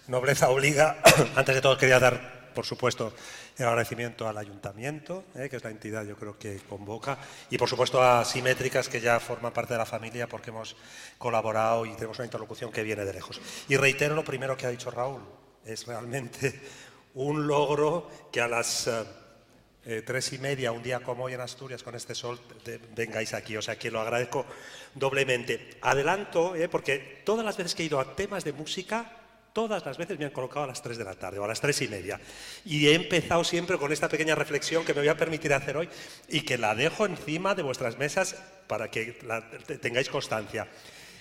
Nobleza obliga. Antes de todo quería dar, por supuesto, el agradecimiento al Ayuntamiento, que es la entidad yo creo que convoca, y por supuesto a Simétricas, que ya forman parte de la familia porque hemos colaborado y tenemos una interlocución que viene de lejos. Y reitero lo primero que ha dicho Raúl, es realmente un logro que a las 3:30, un día como hoy en Asturias, con este sol, vengáis aquí. O sea, que lo agradezco doblemente. Adelanto, porque todas las veces que he ido a temas de música, todas las veces me han colocado a las 3 de la tarde o a las 3:30. Y he empezado siempre con esta pequeña reflexión que me voy a permitir hacer hoy y que la dejo encima de vuestras mesas para que tengáis constancia.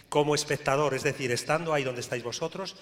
Como espectador, es decir, estando ahí donde estáis vosotros,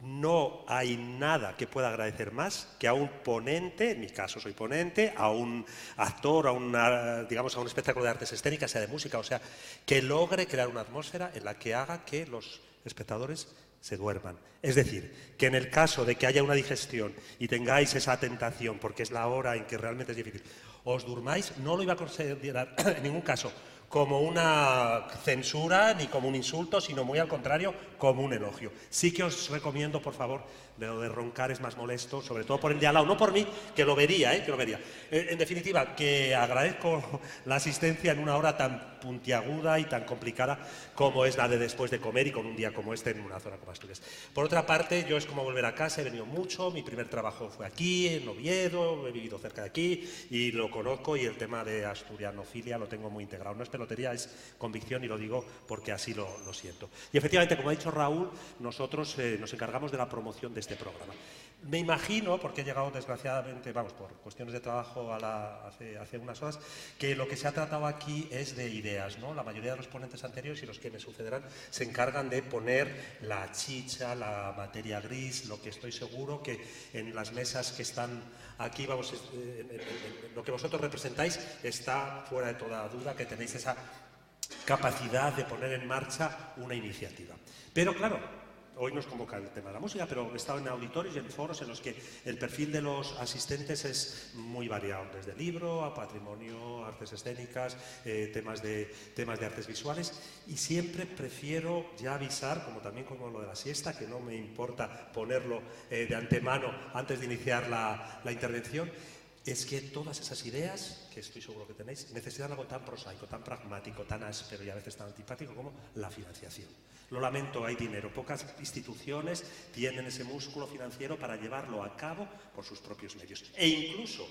no hay nada que pueda agradecer más que a un ponente, en mi caso soy ponente, a un actor, a un espectáculo de artes escénicas, sea de música, o sea, que logre crear una atmósfera en la que haga que los espectadores se duerman. Es decir, que en el caso de que haya una digestión y tengáis esa tentación, porque es la hora en que realmente es difícil, os durmáis, no lo iba a considerar en ningún caso como una censura ni como un insulto, sino muy al contrario, como un elogio. Sí que os recomiendo, por favor, lo de roncar es más molesto, sobre todo por el de al lado, no por mí, que lo vería, que lo vería. En definitiva, que agradezco la asistencia en una hora tan puntiaguda y tan complicada como es la de después de comer y con un día como este en una zona como Asturias. Por otra parte, yo es como volver a casa, he venido mucho, mi primer trabajo fue aquí, en Oviedo, he vivido cerca de aquí y lo conozco, y el tema de asturianofilia lo tengo muy integrado. No es pelotería, es convicción, y lo digo porque así lo siento. Y efectivamente, como ha dicho Raúl, nosotros nos encargamos de la promoción de este programa. Me imagino, porque he llegado desgraciadamente, por cuestiones de trabajo hace unas horas, que lo que se ha tratado aquí es de ideas, ¿no? La mayoría de los ponentes anteriores y los que me sucederán se encargan de poner la chicha, la materia gris, lo que estoy seguro que en las mesas que están aquí, lo que vosotros representáis está fuera de toda duda, que tenéis esa capacidad de poner en marcha una iniciativa. Pero claro, hoy nos convoca el tema de la música, pero he estado en auditorios y en foros en los que el perfil de los asistentes es muy variado, desde libro a patrimonio, artes escénicas, temas de artes visuales, y siempre prefiero ya avisar, como también como lo de la siesta, que no me importa ponerlo de antemano antes de iniciar la intervención. Es que todas esas ideas, que estoy seguro que tenéis, necesitan algo tan prosaico, tan pragmático, tan áspero y a veces tan antipático como la financiación. Lo lamento, hay dinero. Pocas instituciones tienen ese músculo financiero para llevarlo a cabo por sus propios medios. E incluso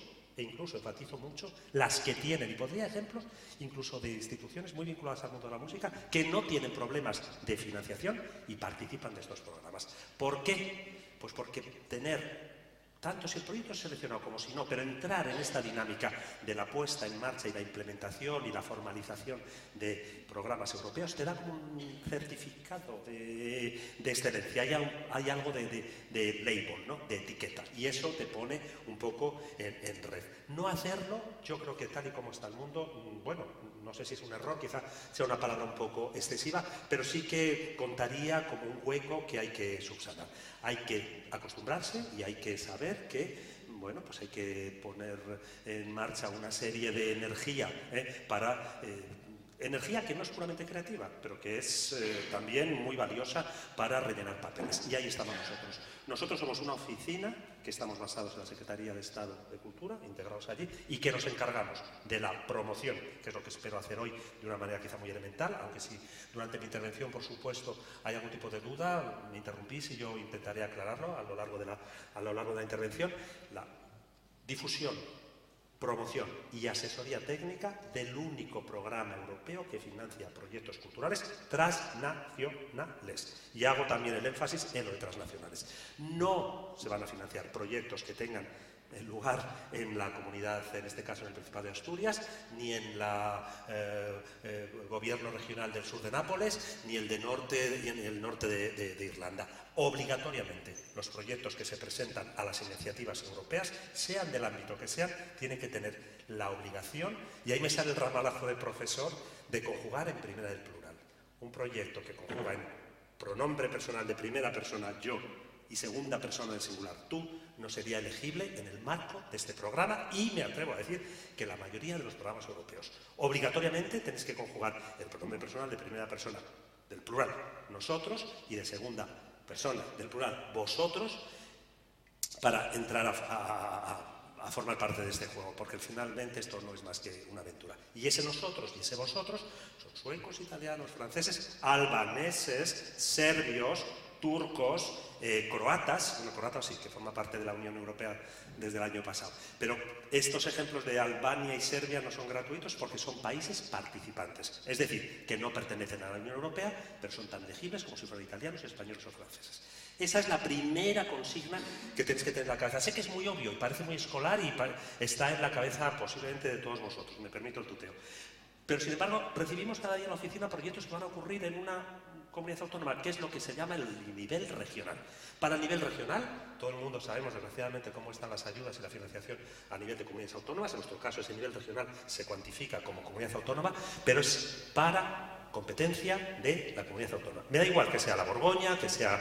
enfatizo mucho, las que tienen, y podría ejemplos incluso de instituciones muy vinculadas al mundo de la música que no tienen problemas de financiación y participan de estos programas. ¿Por qué? Pues porque tener, tanto si el proyecto es seleccionado como si no, pero entrar en esta dinámica de la puesta en marcha y la implementación y la formalización de programas europeos te da como un certificado de excelencia. Hay algo de label, ¿no? De etiqueta, y eso te pone un poco en red. No hacerlo, yo creo que tal y como está el mundo, no sé si es un error, quizá sea una palabra un poco excesiva, pero sí que contaría como un hueco que hay que subsanar. Hay que acostumbrarse y hay que saber que hay que poner en marcha una serie de energía para energía que no es puramente creativa, pero que es también muy valiosa para rellenar papeles. Y ahí estamos nosotros. Nosotros somos una oficina que estamos basados en la Secretaría de Estado de Cultura, integrados allí, y que nos encargamos de la promoción, que es lo que espero hacer hoy de una manera quizá muy elemental, aunque si durante mi intervención, por supuesto, hay algún tipo de duda, me interrumpís y yo intentaré aclararlo a lo largo de la intervención. La difusión, promoción y asesoría técnica del único programa europeo que financia proyectos culturales transnacionales. Y hago también el énfasis en lo de transnacionales. No se van a financiar proyectos que tengan el lugar en la comunidad, en este caso en el Principado de Asturias, ni en el gobierno regional del sur de Nápoles, ni el de norte y en el norte de Irlanda. Obligatoriamente, los proyectos que se presentan a las iniciativas europeas, sean del ámbito que sean, tienen que tener la obligación, y ahí me sale el ramalazo del profesor, de conjugar en primera del plural. Un proyecto que conjuga en pronombre personal de primera persona, yo, y segunda persona del singular, tú, no sería elegible en el marco de este programa, y me atrevo a decir que la mayoría de los programas europeos. Obligatoriamente tenéis que conjugar el pronombre personal de primera persona del plural, nosotros, y de segunda persona, del plural, vosotros, para entrar a formar parte de este juego, porque finalmente esto no es más que una aventura. Y ese nosotros y ese vosotros son suecos, italianos, franceses, albaneses, serbios, turcos, croatas, bueno, croatas sí, que forma parte de la Unión Europea desde el año pasado. Pero estos ejemplos de Albania y Serbia no son gratuitos porque son países participantes. Es decir, que no pertenecen a la Unión Europea, pero son tan legibles como si fueran italianos, españoles o franceses. Esa es la primera consigna que tenéis que tener en la cabeza. Sé que es muy obvio y parece muy escolar y está en la cabeza posiblemente de todos vosotros, me permito el tuteo. Pero, sin embargo, recibimos cada día en la oficina proyectos que van a ocurrir en una comunidad autónoma, que es lo que se llama el nivel regional. Para el nivel regional, todo el mundo sabemos, desgraciadamente, cómo están las ayudas y la financiación a nivel de comunidades autónomas. En nuestro caso, ese nivel regional se cuantifica como comunidad autónoma, pero es para competencia de la comunidad autónoma. Me da igual que sea la Borgoña, que sea,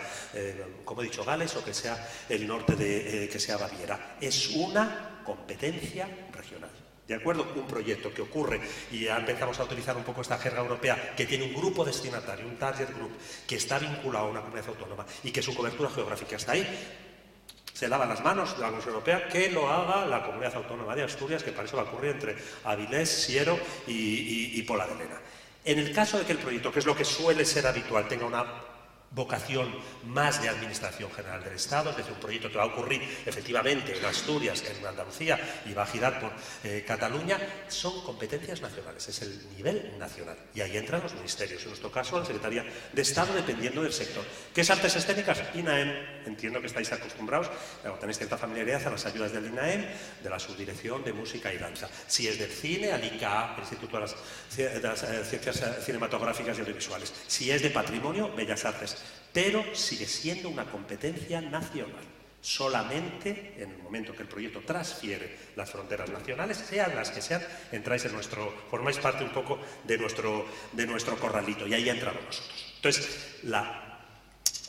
como he dicho, Gales, o que sea el norte que sea Baviera. Es una competencia regional. ¿De acuerdo? Un proyecto que ocurre, y ya empezamos a utilizar un poco esta jerga europea, que tiene un grupo destinatario, un target group, que está vinculado a una comunidad autónoma y que su cobertura geográfica está ahí, se lavan las manos de la Comisión Europea, que lo haga la comunidad autónoma de Asturias, que para eso va a ocurrir entre Avilés, Siero y Pola de Lena. En el caso de que el proyecto, que es lo que suele ser habitual, tenga una vocación más de Administración General del Estado, es decir, un proyecto que va a ocurrir efectivamente en Asturias, en Andalucía y va a girar por Cataluña, son competencias nacionales, es el nivel nacional. Y ahí entran los ministerios, en nuestro caso la Secretaría de Estado, dependiendo del sector. ¿Qué es artes escénicas? INAEM, entiendo que estáis acostumbrados, tenéis cierta familiaridad a las ayudas del INAEM, de la Subdirección de Música y Danza. Si es del cine, al ICA, el Instituto de las Ciencias Cinematográficas y Audiovisuales. Si es de patrimonio, Bellas Artes. Pero sigue siendo una competencia nacional. Solamente en el momento que el proyecto transfiere las fronteras nacionales, sean las que sean, entráis en formáis parte un poco de nuestro corralito, y ahí entramos nosotros. Entonces, la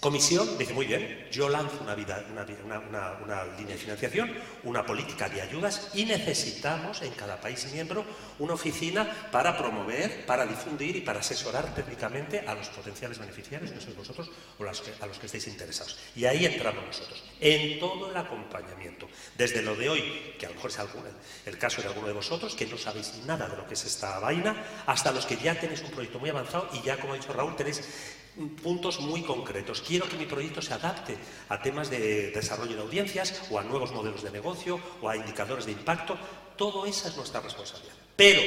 Comisión dice, muy bien, yo lanzo una línea de financiación, una política de ayudas, y necesitamos en cada país miembro una oficina para promover, para difundir y para asesorar técnicamente a los potenciales beneficiarios, que sois vosotros o a los que estéis interesados. Y ahí entramos nosotros, en todo el acompañamiento, desde lo de hoy, que a lo mejor es el caso de alguno de vosotros, que no sabéis nada de lo que es esta vaina, hasta los que ya tenéis un proyecto muy avanzado y ya, como ha dicho Raúl, tenéis puntos muy concretos. Quiero que mi proyecto se adapte a temas de desarrollo de audiencias o a nuevos modelos de negocio o a indicadores de impacto. Todo esa es nuestra responsabilidad. Pero,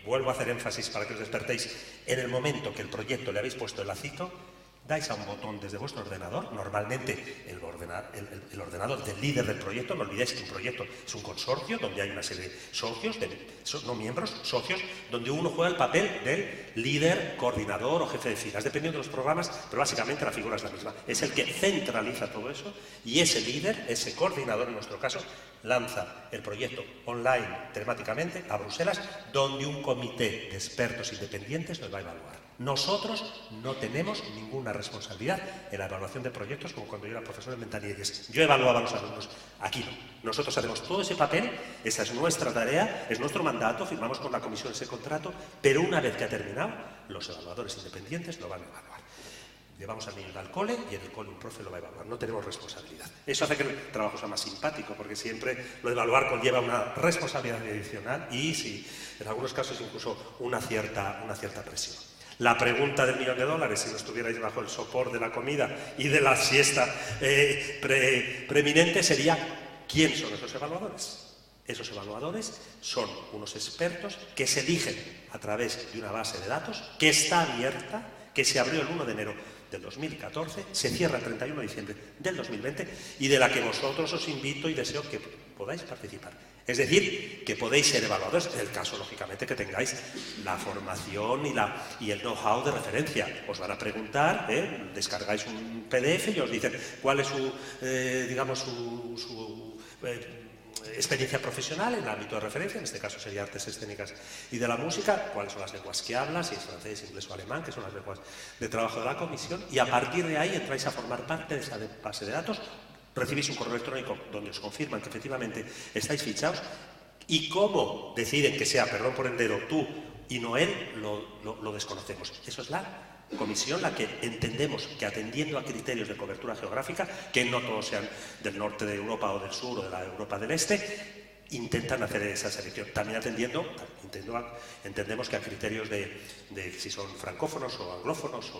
vuelvo a hacer énfasis para que os despertéis, en el momento que el proyecto le habéis puesto el lacito, dais a un botón desde vuestro ordenador, normalmente el ordenador del líder del proyecto. No olvidéis que un proyecto es un consorcio donde hay una serie de socios, no miembros, socios, donde uno juega el papel del líder, coordinador o jefe de filas, dependiendo de los programas, pero básicamente la figura es la misma. Es el que centraliza todo eso, y ese líder, ese coordinador en nuestro caso, lanza el proyecto online telemáticamente a Bruselas, donde un comité de expertos independientes nos va a evaluar. Nosotros no tenemos ninguna responsabilidad en la evaluación de proyectos, como cuando yo era profesor en Ventanilles. Yo evaluaba a los alumnos, aquí no. Nosotros hacemos todo ese papel, esa es nuestra tarea, es nuestro mandato, firmamos con la comisión ese contrato, pero una vez que ha terminado, los evaluadores independientes lo van a evaluar. Llevamos al niño al cole y en el cole un profe lo va a evaluar, no tenemos responsabilidad. Eso hace que el trabajo sea más simpático, porque siempre lo de evaluar conlleva una responsabilidad adicional y, sí, en algunos casos incluso una cierta presión. La pregunta del $1.000.000, si no estuvierais bajo el sopor de la comida y de la siesta preeminente, sería: ¿quién son esos evaluadores? Esos evaluadores son unos expertos que se eligen a través de una base de datos que está abierta, que se abrió el 1 de enero del 2014, se cierra el 31 de diciembre del 2020 y de la que vosotros os invito y deseo que podáis participar. Es decir, que podéis ser evaluadores, en el caso, lógicamente, que tengáis la formación y el know-how de referencia. Os van a preguntar, descargáis un PDF y os dicen cuál es su experiencia profesional en el ámbito de referencia, en este caso sería artes escénicas y de la música, cuáles son las lenguas que hablas, si es francés, inglés o alemán, que son las lenguas de trabajo de la comisión, y a partir de ahí entráis a formar parte de esa base de datos. Recibís un correo electrónico donde os confirman que efectivamente estáis fichados, y cómo deciden que sea, perdón por el dedo, tú y Noel lo desconocemos. Eso es la comisión la que entendemos que, atendiendo a criterios de cobertura geográfica, que no todos sean del norte de Europa o del sur o de la Europa del este, intentan hacer esa selección. También entendemos que a criterios de si son francófonos o anglófonos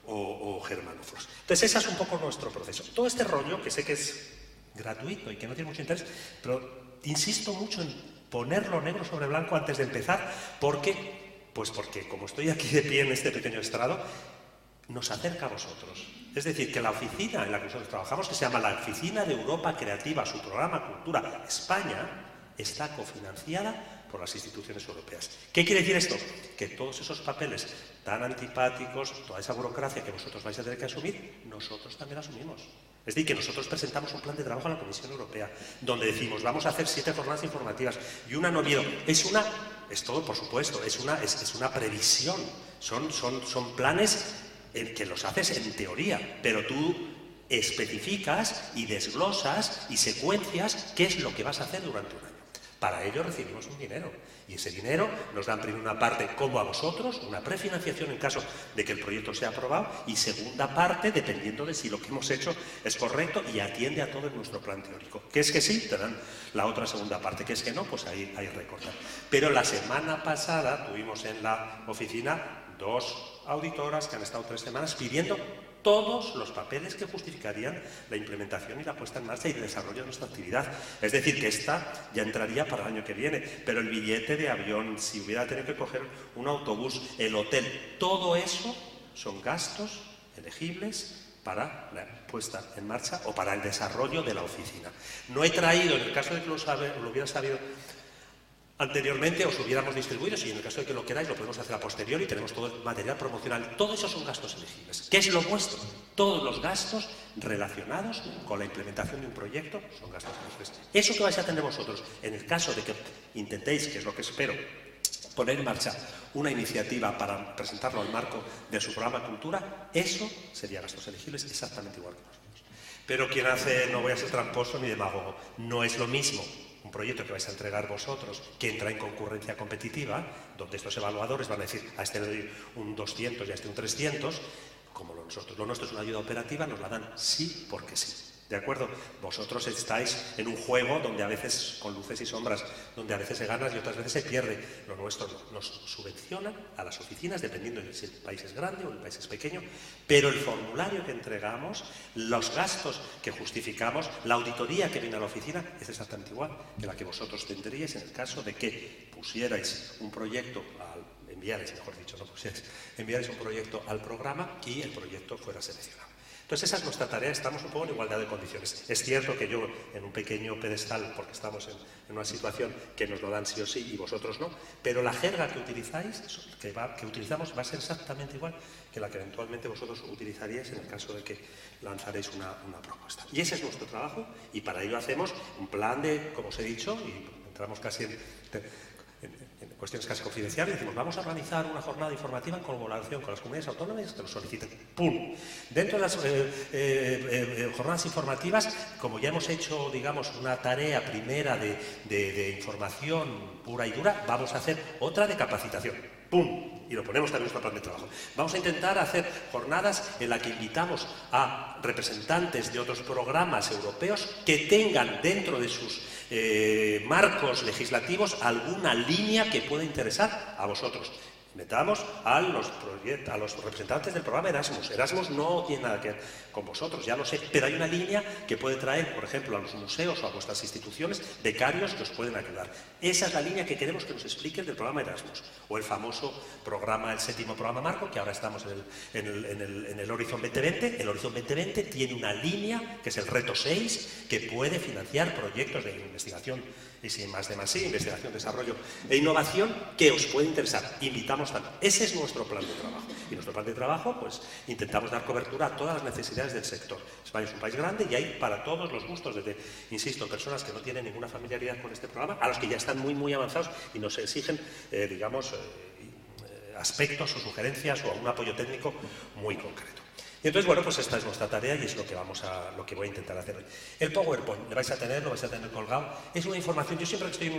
o germanófonos. Entonces, ese es un poco nuestro proceso. Todo este rollo, que sé que es gratuito y que no tiene mucho interés, pero insisto mucho en ponerlo negro sobre blanco antes de empezar, porque como estoy aquí de pie en este pequeño estrado, nos acerca a vosotros. Es decir, que la oficina en la que nosotros trabajamos, que se llama la Oficina de Europa Creativa, su programa Cultura España, está cofinanciada por las instituciones europeas. ¿Qué quiere decir esto? Que todos esos papeles tan antipáticos, toda esa burocracia que vosotros vais a tener que asumir, nosotros también asumimos. Es decir, que nosotros presentamos un plan de trabajo a la Comisión Europea, donde decimos, vamos a hacer 7 jornadas informativas y una en Oviedo. Es todo, por supuesto, es una previsión. Son planes que los haces en teoría, pero tú especificas y desglosas y secuencias qué es lo que vas a hacer durante un año. Para ello recibimos un dinero, y ese dinero nos dan primero una parte, como a vosotros, una prefinanciación en caso de que el proyecto sea aprobado, y segunda parte dependiendo de si lo que hemos hecho es correcto y atiende a todo nuestro plan teórico. Que es que sí, te dan la otra segunda parte, que es que no, pues ahí recortan. Pero la semana pasada tuvimos en la oficina 2 auditoras que han estado 3 semanas pidiendo todos los papeles que justificarían la implementación y la puesta en marcha y el desarrollo de nuestra actividad. Es decir, que esta ya entraría para el año que viene, pero el billete de avión, si hubiera tenido que coger un autobús, el hotel, todo eso son gastos elegibles para la puesta en marcha o para el desarrollo de la oficina. No he traído, en el caso de que lo hubiera sabido anteriormente, os hubiéramos distribuido, si en el caso de que lo queráis lo podemos hacer a posteriori, tenemos todo el material promocional, todo eso son gastos elegibles. ¿Qué es lo vuestro? Todos los gastos relacionados con la implementación de un proyecto son gastos elegibles. Eso que vais a tener vosotros, en el caso de que intentéis, que es lo que espero, poner en marcha una iniciativa para presentarlo al marco de su programa Cultura, eso sería gastos elegibles exactamente igual que nosotros. Pero quien hace, no voy a ser tramposo ni demagogo, no es lo mismo un proyecto que vais a entregar vosotros, que entra en concurrencia competitiva, donde estos evaluadores van a decir, a este le doy un 200 y a este un 300, como nosotros. Lo nuestro es una ayuda operativa, nos la dan sí porque sí. ¿De acuerdo? Vosotros estáis en un juego donde a veces, con luces y sombras, donde a veces se gana y otras veces se pierde. Lo nuestro no. Nos subvencionan a las oficinas, dependiendo de si el país es grande o el país es pequeño, pero el formulario que entregamos, los gastos que justificamos, la auditoría que viene a la oficina es exactamente igual que la que vosotros tendríais en el caso de que pusierais un proyecto enviarais un proyecto al programa y el proyecto fuera seleccionado. Entonces, esa es nuestra tarea, estamos un poco en igualdad de condiciones. Es cierto que yo, en un pequeño pedestal, porque estamos en una situación que nos lo dan sí o sí y vosotros no, pero la jerga que utilizáis, que utilizamos, va a ser exactamente igual que la que eventualmente vosotros utilizaríais en el caso de que lanzaréis una propuesta. Y ese es nuestro trabajo, y para ello hacemos un plan de, como os he dicho, y entramos casi en cuestiones casi confidenciales, decimos, vamos a organizar una jornada informativa en colaboración con las comunidades autónomas que nos soliciten. ¡Pum! Dentro de las jornadas informativas, como ya hemos hecho, digamos, una tarea primera de información pura y dura, vamos a hacer otra de capacitación. ¡Pum! Y lo ponemos también en nuestro plan de trabajo. Vamos a intentar hacer jornadas en las que invitamos a representantes de otros programas europeos que tengan dentro de sus marcos legislativos alguna línea que pueda interesar a vosotros. Metamos a los representantes del programa Erasmus. Erasmus no tiene nada que ver con vosotros, ya lo sé, pero hay una línea que puede traer, por ejemplo, a los museos o a vuestras instituciones, becarios que os pueden ayudar. Esa es la línea que queremos que nos expliquen del programa Erasmus. O el famoso programa, el 7º programa marco, que ahora estamos en el Horizon 2020. El Horizon 2020 tiene una línea, que es el reto 6, que puede financiar proyectos de investigación y sin más de más, investigación, desarrollo e innovación que os puede interesar. Invitamos también. Ese es nuestro plan de trabajo. Y nuestro plan de trabajo, pues, intentamos dar cobertura a todas las necesidades del sector. España es un país grande y hay para todos los gustos, desde, insisto, personas que no tienen ninguna familiaridad con este programa, a los que ya están muy, muy avanzados y nos exigen, digamos, aspectos o sugerencias o un apoyo técnico muy concreto. Y entonces, bueno, pues esta es nuestra tarea y es lo que voy a intentar hacer hoy. El PowerPoint, lo vais a tener colgado. Es una información, yo siempre que estoy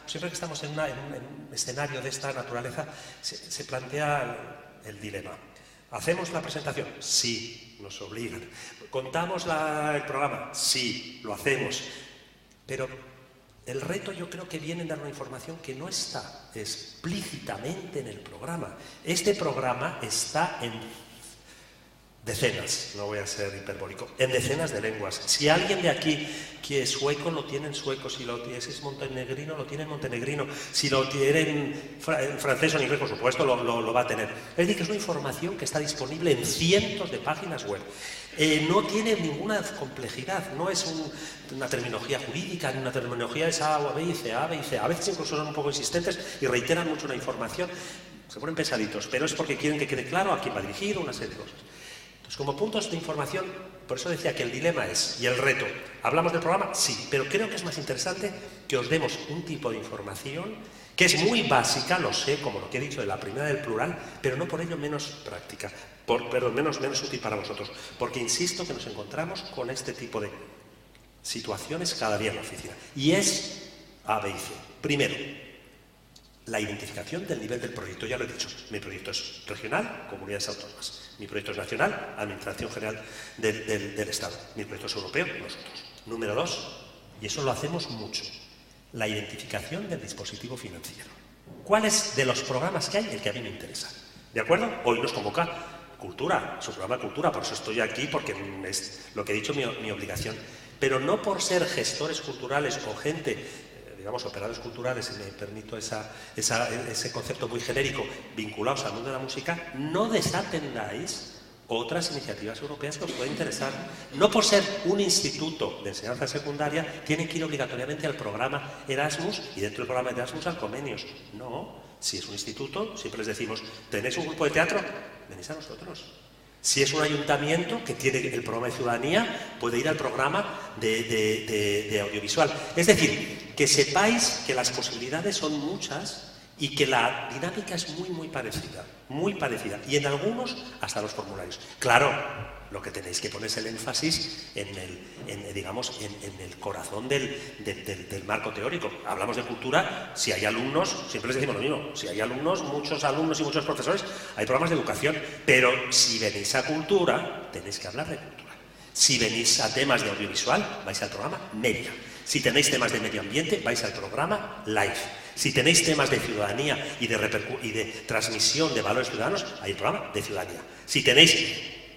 siempre que estamos en un escenario de esta naturaleza, se plantea el dilema. ¿Hacemos la presentación? Sí, nos obligan. ¿Contamos el programa? Sí, lo hacemos. Pero el reto yo creo que viene en dar una información que no está explícitamente en el programa. Este programa está en decenas, no voy a ser hiperbólico, en decenas de lenguas. Si alguien de aquí que es sueco, lo tiene en sueco. Si lo es montenegrino, lo tiene en montenegrino. Si lo tiene en francés o en inglés, por supuesto, lo va a tener. Es decir, que es una información que está disponible en cientos de páginas web. No tiene ninguna complejidad, no es una terminología jurídica, ni una terminología es A o B y C, A, B y C. A veces incluso son un poco insistentes y reiteran mucho una información. Se ponen pesaditos, pero es porque quieren que quede claro a quién va dirigido, una serie de cosas. Como puntos de información, por eso decía que el dilema y el reto, ¿hablamos del programa? Sí, pero creo que es más interesante que os demos un tipo de información que es muy básica, lo sé, como lo que he dicho de la primera del plural, pero no por ello menos práctica, menos útil para vosotros, porque insisto que nos encontramos con este tipo de situaciones cada día en la oficina. Y es A, B y C. Primero, la identificación del nivel del proyecto, ya lo he dicho, mi proyecto es regional, comunidades autónomas. Mi proyecto es nacional, Administración General del Estado. Mi proyecto es europeo, nosotros. Número 2, y eso lo hacemos mucho, la identificación del dispositivo financiero. ¿Cuál es de los programas que hay el que a mí me interesa? ¿De acuerdo? Hoy nos convoca Cultura, su programa Cultura, por eso estoy aquí, porque es lo que he dicho mi obligación. Pero no por ser gestores culturales o gente, digamos, operadores culturales, si me permito ese concepto muy genérico, vinculados al mundo de la música, no desatendáis otras iniciativas europeas que os pueden interesar. No por ser un instituto de enseñanza secundaria, tienen que ir obligatoriamente al programa Erasmus y dentro del programa Erasmus al convenios. No, si es un instituto, siempre les decimos, ¿tenéis un grupo de teatro? Venís a nosotros. Si es un ayuntamiento que tiene el programa de ciudadanía, puede ir al programa de audiovisual. Es decir, que sepáis que las posibilidades son muchas y que la dinámica es muy parecida, y en algunos hasta los formularios. Claro, lo que tenéis que poner es el énfasis en el corazón del marco teórico. Hablamos de cultura, si hay alumnos, siempre les decimos lo mismo, si hay alumnos, muchos alumnos y muchos profesores, hay programas de educación, pero si venís a cultura, tenéis que hablar de cultura. Si venís a temas de audiovisual, vais al programa Media. Si tenéis temas de medio ambiente, vais al programa Life. Si tenéis temas de ciudadanía y de transmisión de valores ciudadanos, hay el programa de ciudadanía. Si tenéis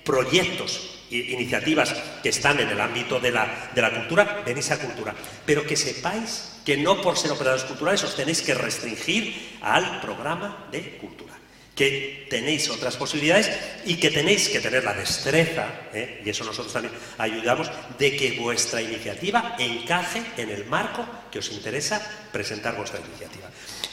proyectos e iniciativas que están en el ámbito de la cultura, venís a cultura. Pero que sepáis que no por ser operadores culturales os tenéis que restringir al programa de cultura. Que tenéis otras posibilidades y que tenéis que tener la destreza, y eso nosotros también ayudamos, de que vuestra iniciativa encaje en el marco que os interesa presentar vuestra iniciativa.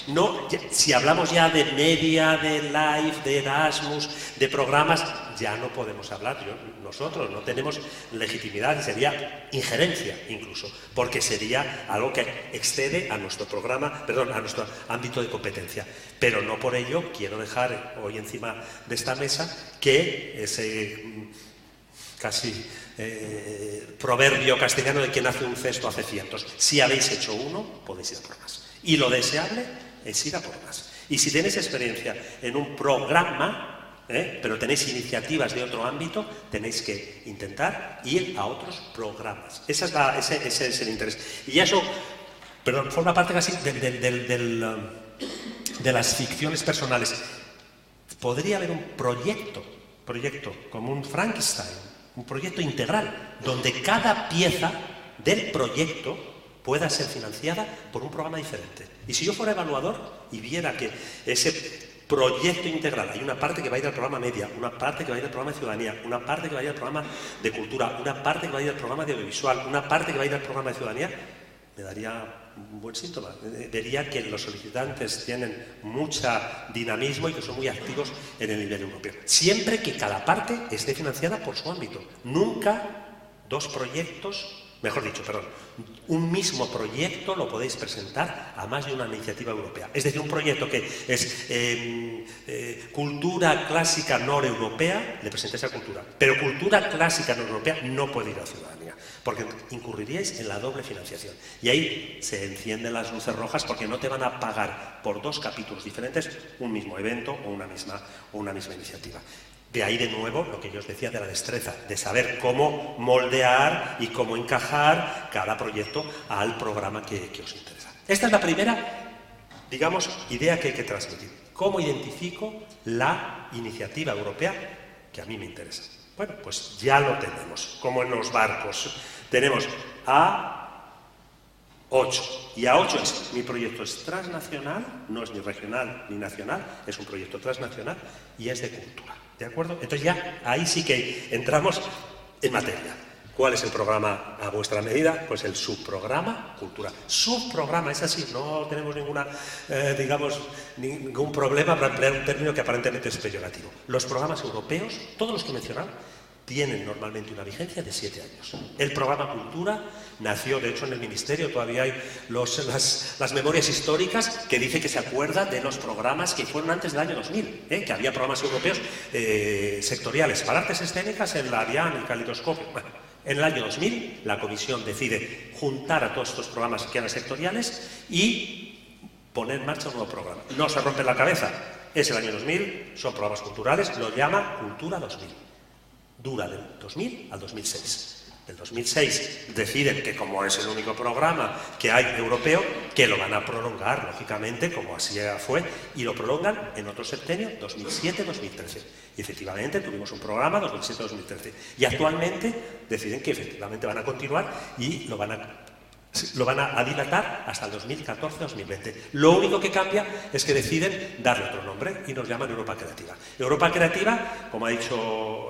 No, si hablamos ya de media, de live, de Erasmus, de programas, ya no podemos hablar. Nosotros no tenemos legitimidad y sería injerencia incluso, porque sería algo que excede a nuestro programa, a nuestro ámbito de competencia. Pero no por ello quiero dejar hoy encima de esta mesa que ese casi proverbio castellano de quien hace un cesto hace cientos. Si habéis hecho uno, podéis ir a por más. Y lo deseable es ir a por más. Y si tenéis experiencia en un programa, pero tenéis iniciativas de otro ámbito, tenéis que intentar ir a otros programas. Ese es el interés. Y eso, forma parte casi de las ficciones personales. Podría haber un proyecto como un Frankenstein, un proyecto integral, donde cada pieza del proyecto pueda ser financiada por un programa diferente. Y si yo fuera evaluador y viera que ese proyecto integral, hay una parte que va a ir al programa Media, una parte que va a ir al programa de ciudadanía, una parte que va a ir al programa de cultura, una parte que va a ir al programa de audiovisual, una parte que va a ir al programa de ciudadanía, me daría un buen síntoma. Vería que los solicitantes tienen mucho dinamismo y que son muy activos en el nivel europeo. Siempre que cada parte esté financiada por su ámbito. Nunca dos proyectos mejor dicho, perdón, un mismo proyecto lo podéis presentar a más de una iniciativa europea. Es decir, un proyecto que es cultura clásica noreuropea, le presentáis a cultura, pero cultura clásica noreuropea no puede ir a ciudadanía, porque incurriríais en la doble financiación. Y ahí se encienden las luces rojas porque no te van a pagar por dos capítulos diferentes un mismo evento o una misma iniciativa. De ahí, de nuevo, lo que yo os decía de la destreza, de saber cómo moldear y cómo encajar cada proyecto al programa que os interesa. Esta es la primera, digamos, idea que hay que transmitir. ¿Cómo identifico la iniciativa europea que a mí me interesa? Bueno, pues ya lo tenemos, como en los barcos. Tenemos A8, y A8 es, mi proyecto es transnacional, no es ni regional ni nacional, es un proyecto transnacional y es de cultura. ¿De acuerdo? Entonces ya ahí sí que entramos en materia. ¿Cuál es el programa a vuestra medida? Pues el subprograma cultura. Subprograma, es así, no tenemos ningún problema para emplear un término que aparentemente es peyorativo. Los programas europeos, todos los que he mencionado, tienen normalmente una vigencia de 7 años. El programa Cultura nació, de hecho, en el Ministerio, todavía hay las memorias históricas que dice que se acuerda de los programas que fueron antes del año 2000, que había programas europeos sectoriales para artes escénicas, en la Ariane, el Calidoscopio. Bueno, en el año 2000 la Comisión decide juntar a todos estos programas que eran sectoriales y poner en marcha un nuevo programa. No se rompe la cabeza, es el año 2000, son programas culturales, lo llama Cultura 2000. Dura del 2000 al 2006. Del 2006 deciden que, como es el único programa que hay europeo, que lo van a prolongar, lógicamente, como así fue, y lo prolongan en otro septenio, 2007-2013. Y efectivamente tuvimos un programa 2007-2013. Y actualmente deciden que efectivamente van a continuar y lo van a dilatar hasta el 2014-2020. Lo único que cambia es que deciden darle otro nombre y nos llaman Europa Creativa. Europa Creativa, como ha dicho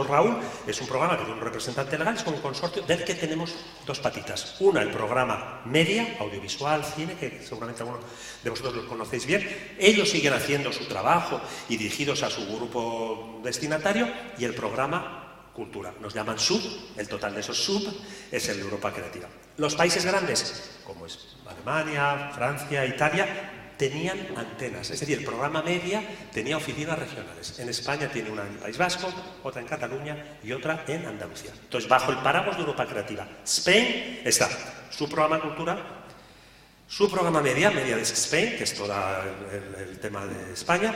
Raúl, es un programa que tiene un representante legal, es como un consorcio del que tenemos dos patitas. Una, el programa Media, audiovisual, cine, que seguramente algunos de vosotros lo conocéis bien. Ellos siguen haciendo su trabajo y dirigidos a su grupo destinatario, y el programa Cultura. Nos llaman sub, el total de esos sub es el de Europa Creativa. Los países grandes, como es Alemania, Francia, Italia, tenían antenas, es decir, el programa Media tenía oficinas regionales. En España tiene una en el País Vasco, otra en Cataluña y otra en Andalucía. Entonces, bajo el paraguas de Europa Creativa, Spain está su programa Cultura, su programa Media de Spain, que es todo el tema de España,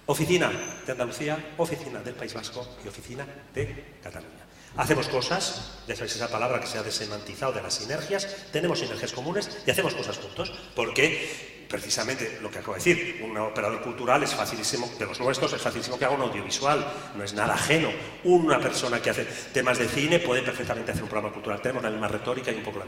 oficina de Andalucía, oficina del País Vasco y oficina de Cataluña. Hacemos cosas, ya sabéis esa palabra que se ha desemantizado de las sinergias, tenemos sinergias comunes y hacemos cosas juntos, porque precisamente lo que acabo de decir, un operador cultural es facilísimo, de los nuestros es facilísimo que haga un audiovisual, no es nada ajeno. Una persona que hace temas de cine puede perfectamente hacer un programa cultural, tenemos la misma retórica y un poco la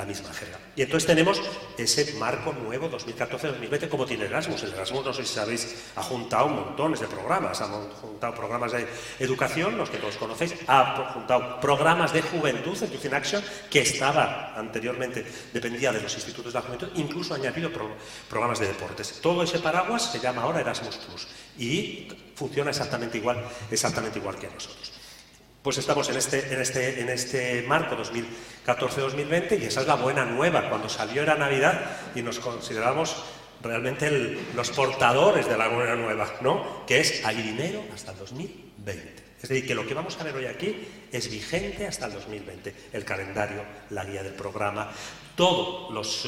misma jerga. Y entonces tenemos ese marco nuevo 2014-2020 como tiene Erasmus. El Erasmus, no sé si sabéis, ha juntado montones de programas, ha juntado programas de educación, los que todos conocéis, ha juntado programas de juventud, Youth in Action, que estaba anteriormente, dependía de los institutos de la juventud, incluso ha añadido programas de deportes. Todo ese paraguas se llama ahora Erasmus Plus y funciona exactamente igual que nosotros. Pues estamos en este marco 2014-2020 y esa es la buena nueva. Cuando salió era Navidad y nos consideramos realmente los portadores de la buena nueva, ¿no? Que es hay dinero hasta el 2020. Es decir, que lo que vamos a ver hoy aquí es vigente hasta el 2020. El calendario, la guía del programa, todos los,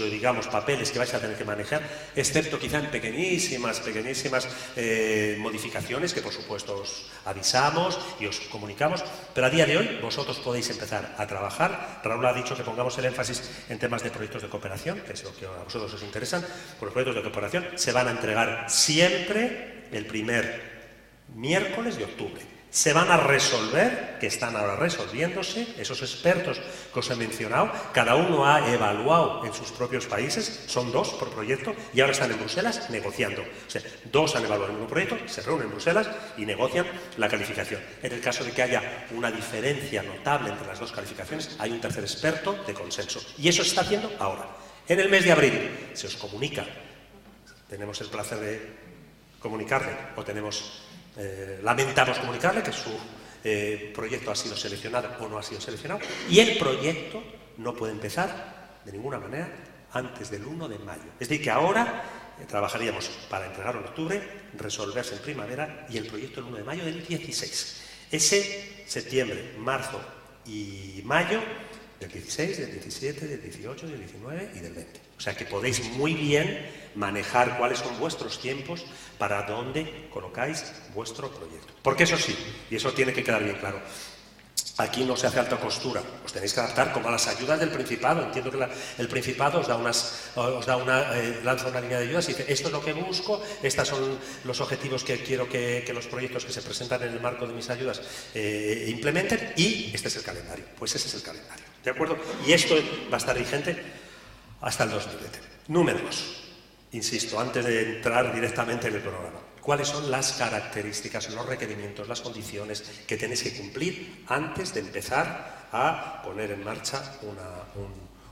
papeles que vais a tener que manejar, excepto quizá en pequeñísimas modificaciones que por supuesto os avisamos y os comunicamos, pero a día de hoy vosotros podéis empezar a trabajar. Raúl ha dicho que pongamos el énfasis en temas de proyectos de cooperación, que es lo que a vosotros os interesan. Por los proyectos de cooperación se van a entregar siempre el primer miércoles de octubre. Se van a resolver, que están ahora resolviéndose, esos expertos que os he mencionado, cada uno ha evaluado en sus propios países, son 2 por proyecto, y ahora están en Bruselas negociando. O sea, 2 han evaluado el mismo proyecto, se reúnen en Bruselas y negocian la calificación. En el caso de que haya una diferencia notable entre las 2 calificaciones, hay un tercer experto de consenso. Y eso se está haciendo ahora. En el mes de abril se os comunica, tenemos el placer de comunicarle, o tenemos... lamentamos comunicarle que su proyecto ha sido seleccionado o no ha sido seleccionado, y el proyecto no puede empezar de ninguna manera antes del 1 de mayo. Es decir, que ahora trabajaríamos para entregarlo en octubre, resolverse en primavera y el proyecto el 1 de mayo del 16. Ese septiembre, marzo y mayo del 16, del 17, del 18, del 19 y del 20. O sea que podéis muy bien manejar cuáles son vuestros tiempos para dónde colocáis vuestro proyecto. Porque eso sí, y eso tiene que quedar bien claro, aquí no se hace alta costura, os tenéis que adaptar como a las ayudas del Principado. Entiendo que el Principado lanza una línea de ayudas y dice, esto es lo que busco, estos son los objetivos que quiero que los proyectos que se presentan en el marco de mis ayudas implementen, y este es el calendario. Pues ese es el calendario, ¿de acuerdo? Y esto va a estar vigente hasta el 2020. Número 2, insisto, antes de entrar directamente en el programa. ¿Cuáles son las características, los requerimientos, las condiciones que tenéis que cumplir antes de empezar a poner en marcha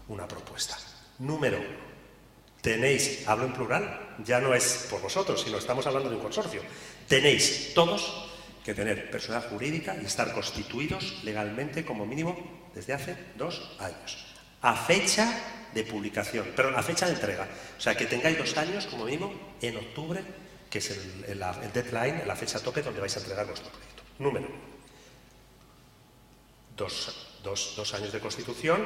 una propuesta? Número 1. Tenéis, hablo en plural, ya no es por vosotros, sino estamos hablando de un consorcio. Tenéis todos que tener personalidad jurídica y estar constituidos legalmente como mínimo desde hace 2 años. A fecha de publicación, perdón, a fecha de entrega. O sea, que tengáis 2 años como mínimo en octubre, que es el deadline, la fecha tope donde vais a entregar vuestro proyecto. Número 1. 2 años de constitución,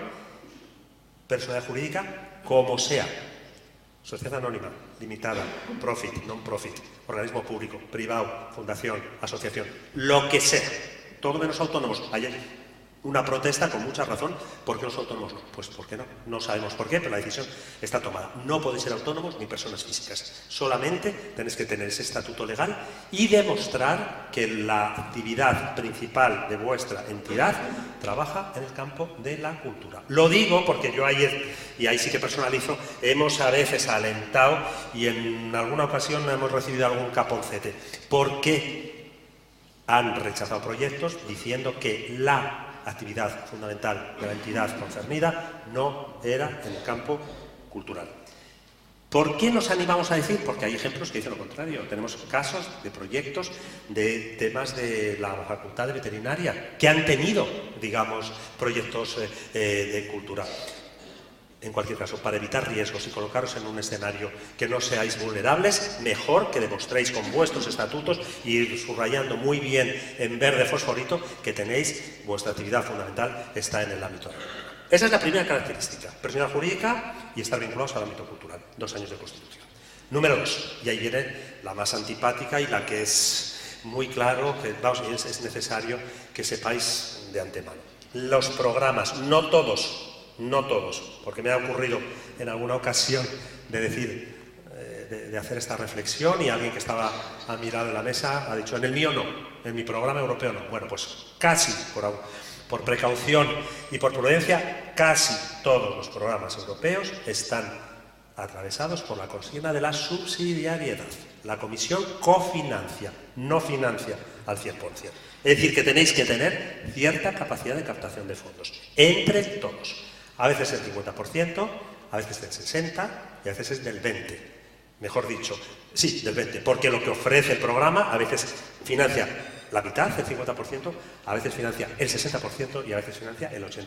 personalidad jurídica, como sea. Sociedad anónima, limitada, profit, non-profit, organismo público, privado, fundación, asociación, lo que sea. Todo menos autónomos. Hay una protesta con mucha razón. ¿Por qué los autónomos no? Pues ¿por qué no? No sabemos por qué, pero la decisión está tomada. No podéis ser autónomos ni personas físicas. Solamente tenéis que tener ese estatuto legal y demostrar que la actividad principal de vuestra entidad trabaja en el campo de la cultura. Lo digo porque yo ayer, y ahí sí que personalizo, hemos a veces alentado y en alguna ocasión hemos recibido algún caponcete. ¿Por qué han rechazado proyectos diciendo que la actividad fundamental de la entidad concernida no era en el campo cultural? ¿Por qué nos animamos a decir? Porque hay ejemplos que dicen lo contrario. Tenemos casos de proyectos de temas de la Facultad de Veterinaria que han tenido, digamos, proyectos de cultura. En cualquier caso, para evitar riesgos y colocaros en un escenario que no seáis vulnerables, mejor que demostréis con vuestros estatutos y ir subrayando muy bien en verde fosforito que tenéis vuestra actividad fundamental está en el ámbito. Esa es la primera característica, personalidad jurídica y estar vinculados al ámbito cultural. 2 años de constitución. Número 2, y ahí viene la más antipática y la que es muy claro que es necesario que sepáis de antemano. Los programas, no todos, porque me ha ocurrido en alguna ocasión de decir, de hacer esta reflexión, y alguien que estaba a mi lado de la mesa ha dicho, en el mío no, en mi programa europeo no. Bueno, pues casi, por precaución y por prudencia, casi todos los programas europeos están atravesados por la consigna de la subsidiariedad. La Comisión cofinancia, no financia al 100%. Es decir, que tenéis que tener cierta capacidad de captación de fondos, entre todos. A veces el 50%, a veces el 60% y a veces es del 20%. Mejor dicho, sí, del 20%, porque lo que ofrece el programa a veces financia la mitad, el 50%, a veces financia el 60% y a veces financia el 80%.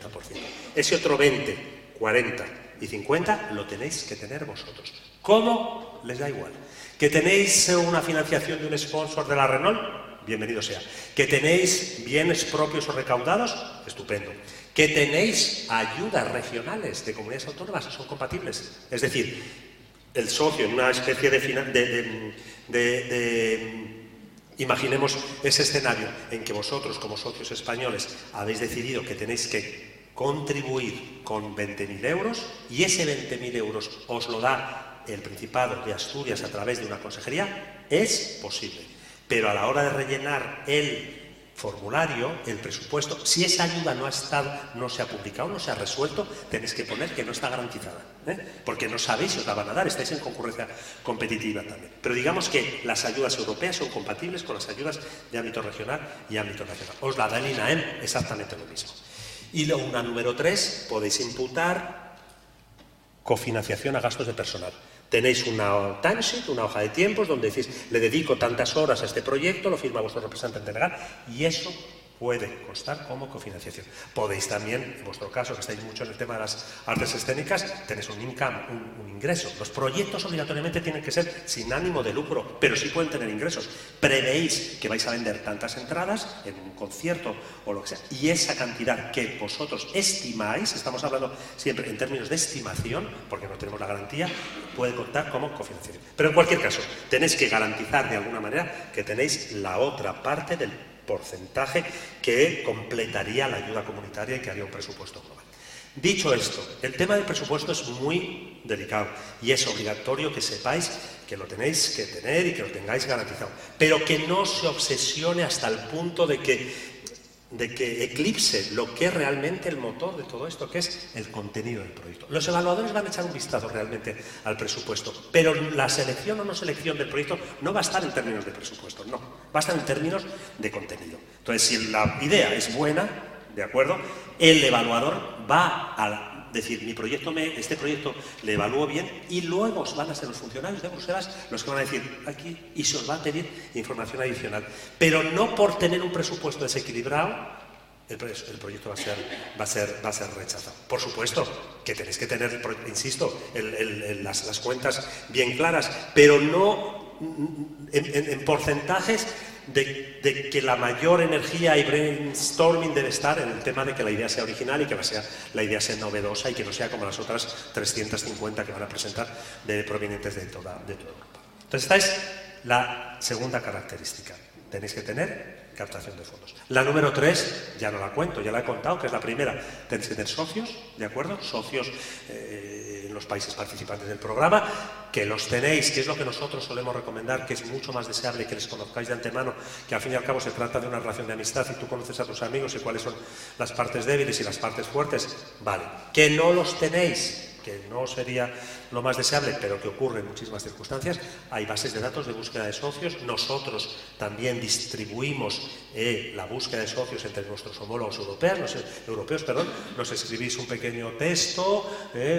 Ese otro 20, 40 y 50 lo tenéis que tener vosotros. ¿Cómo? Les da igual. ¿Que tenéis una financiación de un sponsor de la Renault? Bienvenido sea. ¿Que tenéis bienes propios o recaudados? Estupendo. ¿Que tenéis ayudas regionales de comunidades autónomas? Son compatibles. Es decir, el socio en una especie imaginemos ese escenario en que vosotros, como socios españoles, habéis decidido que tenéis que contribuir con 20.000 euros y ese 20.000 euros os lo da el Principado de Asturias a través de una consejería, es posible. Pero a la hora de rellenar el formulario, el presupuesto, si esa ayuda no se ha publicado, no se ha resuelto, tenéis que poner que no está garantizada, porque no sabéis si os la van a dar, estáis en concurrencia competitiva también. Pero digamos que las ayudas europeas son compatibles con las ayudas de ámbito regional y ámbito nacional. Os la da el INAEM exactamente lo mismo. Y una número 3, podéis imputar cofinanciación a gastos de personal. Tenéis una timesheet, una hoja de tiempos, donde decís, le dedico tantas horas a este proyecto, lo firma vuestro representante legal, y eso puede costar como cofinanciación. Podéis también, en vuestro caso, que estáis mucho en el tema de las artes escénicas, tenéis un income, un ingreso. Los proyectos obligatoriamente tienen que ser sin ánimo de lucro, pero sí pueden tener ingresos. Prevéis que vais a vender tantas entradas en un concierto o lo que sea, y esa cantidad que vosotros estimáis, estamos hablando siempre en términos de estimación, porque no tenemos la garantía, puede contar como cofinanciación. Pero en cualquier caso, tenéis que garantizar de alguna manera que tenéis la otra parte del porcentaje que completaría la ayuda comunitaria y que haría un presupuesto global. Dicho esto, el tema del presupuesto es muy delicado y es obligatorio que sepáis que lo tenéis que tener y que lo tengáis garantizado, pero que no se obsesione hasta el punto de que eclipse lo que es realmente el motor de todo esto, que es el contenido del proyecto. Los evaluadores van a echar un vistazo realmente al presupuesto, pero la selección o no selección del proyecto no va a estar en términos de presupuesto, no, va a estar en términos de contenido. Entonces, si la idea es buena, ¿de acuerdo?, el evaluador va a decir, este proyecto le evalúo bien, y luego os van a ser los funcionarios de Bruselas los que van a decir aquí, y se os va a pedir información adicional. Pero no por tener un presupuesto desequilibrado, el proyecto va a ser rechazado. Por supuesto que tenéis que tener, insisto, las cuentas bien claras, pero no en porcentajes de que la mayor energía y brainstorming debe estar en el tema de que la idea sea original y que la idea sea novedosa y que no sea como las otras 350 que van a presentar provenientes de toda Europa. Entonces, esta es la segunda característica. Tenéis que tener captación de fondos. La número 3, ya no la cuento, ya la he contado, que es la primera. Tenéis que tener socios, ¿de acuerdo? Socios en los países participantes del programa, que los tenéis, que es lo que nosotros solemos recomendar, que es mucho más deseable que les conozcáis de antemano, que al fin y al cabo se trata de una relación de amistad y tú conoces a tus amigos y cuáles son las partes débiles y las partes fuertes. Vale. Que no los tenéis, que no sería lo más deseable, pero que ocurre en muchísimas circunstancias. Hay bases de datos de búsqueda de socios. Nosotros también distribuimos la búsqueda de socios entre nuestros homólogos europeos. Nos escribís un pequeño texto,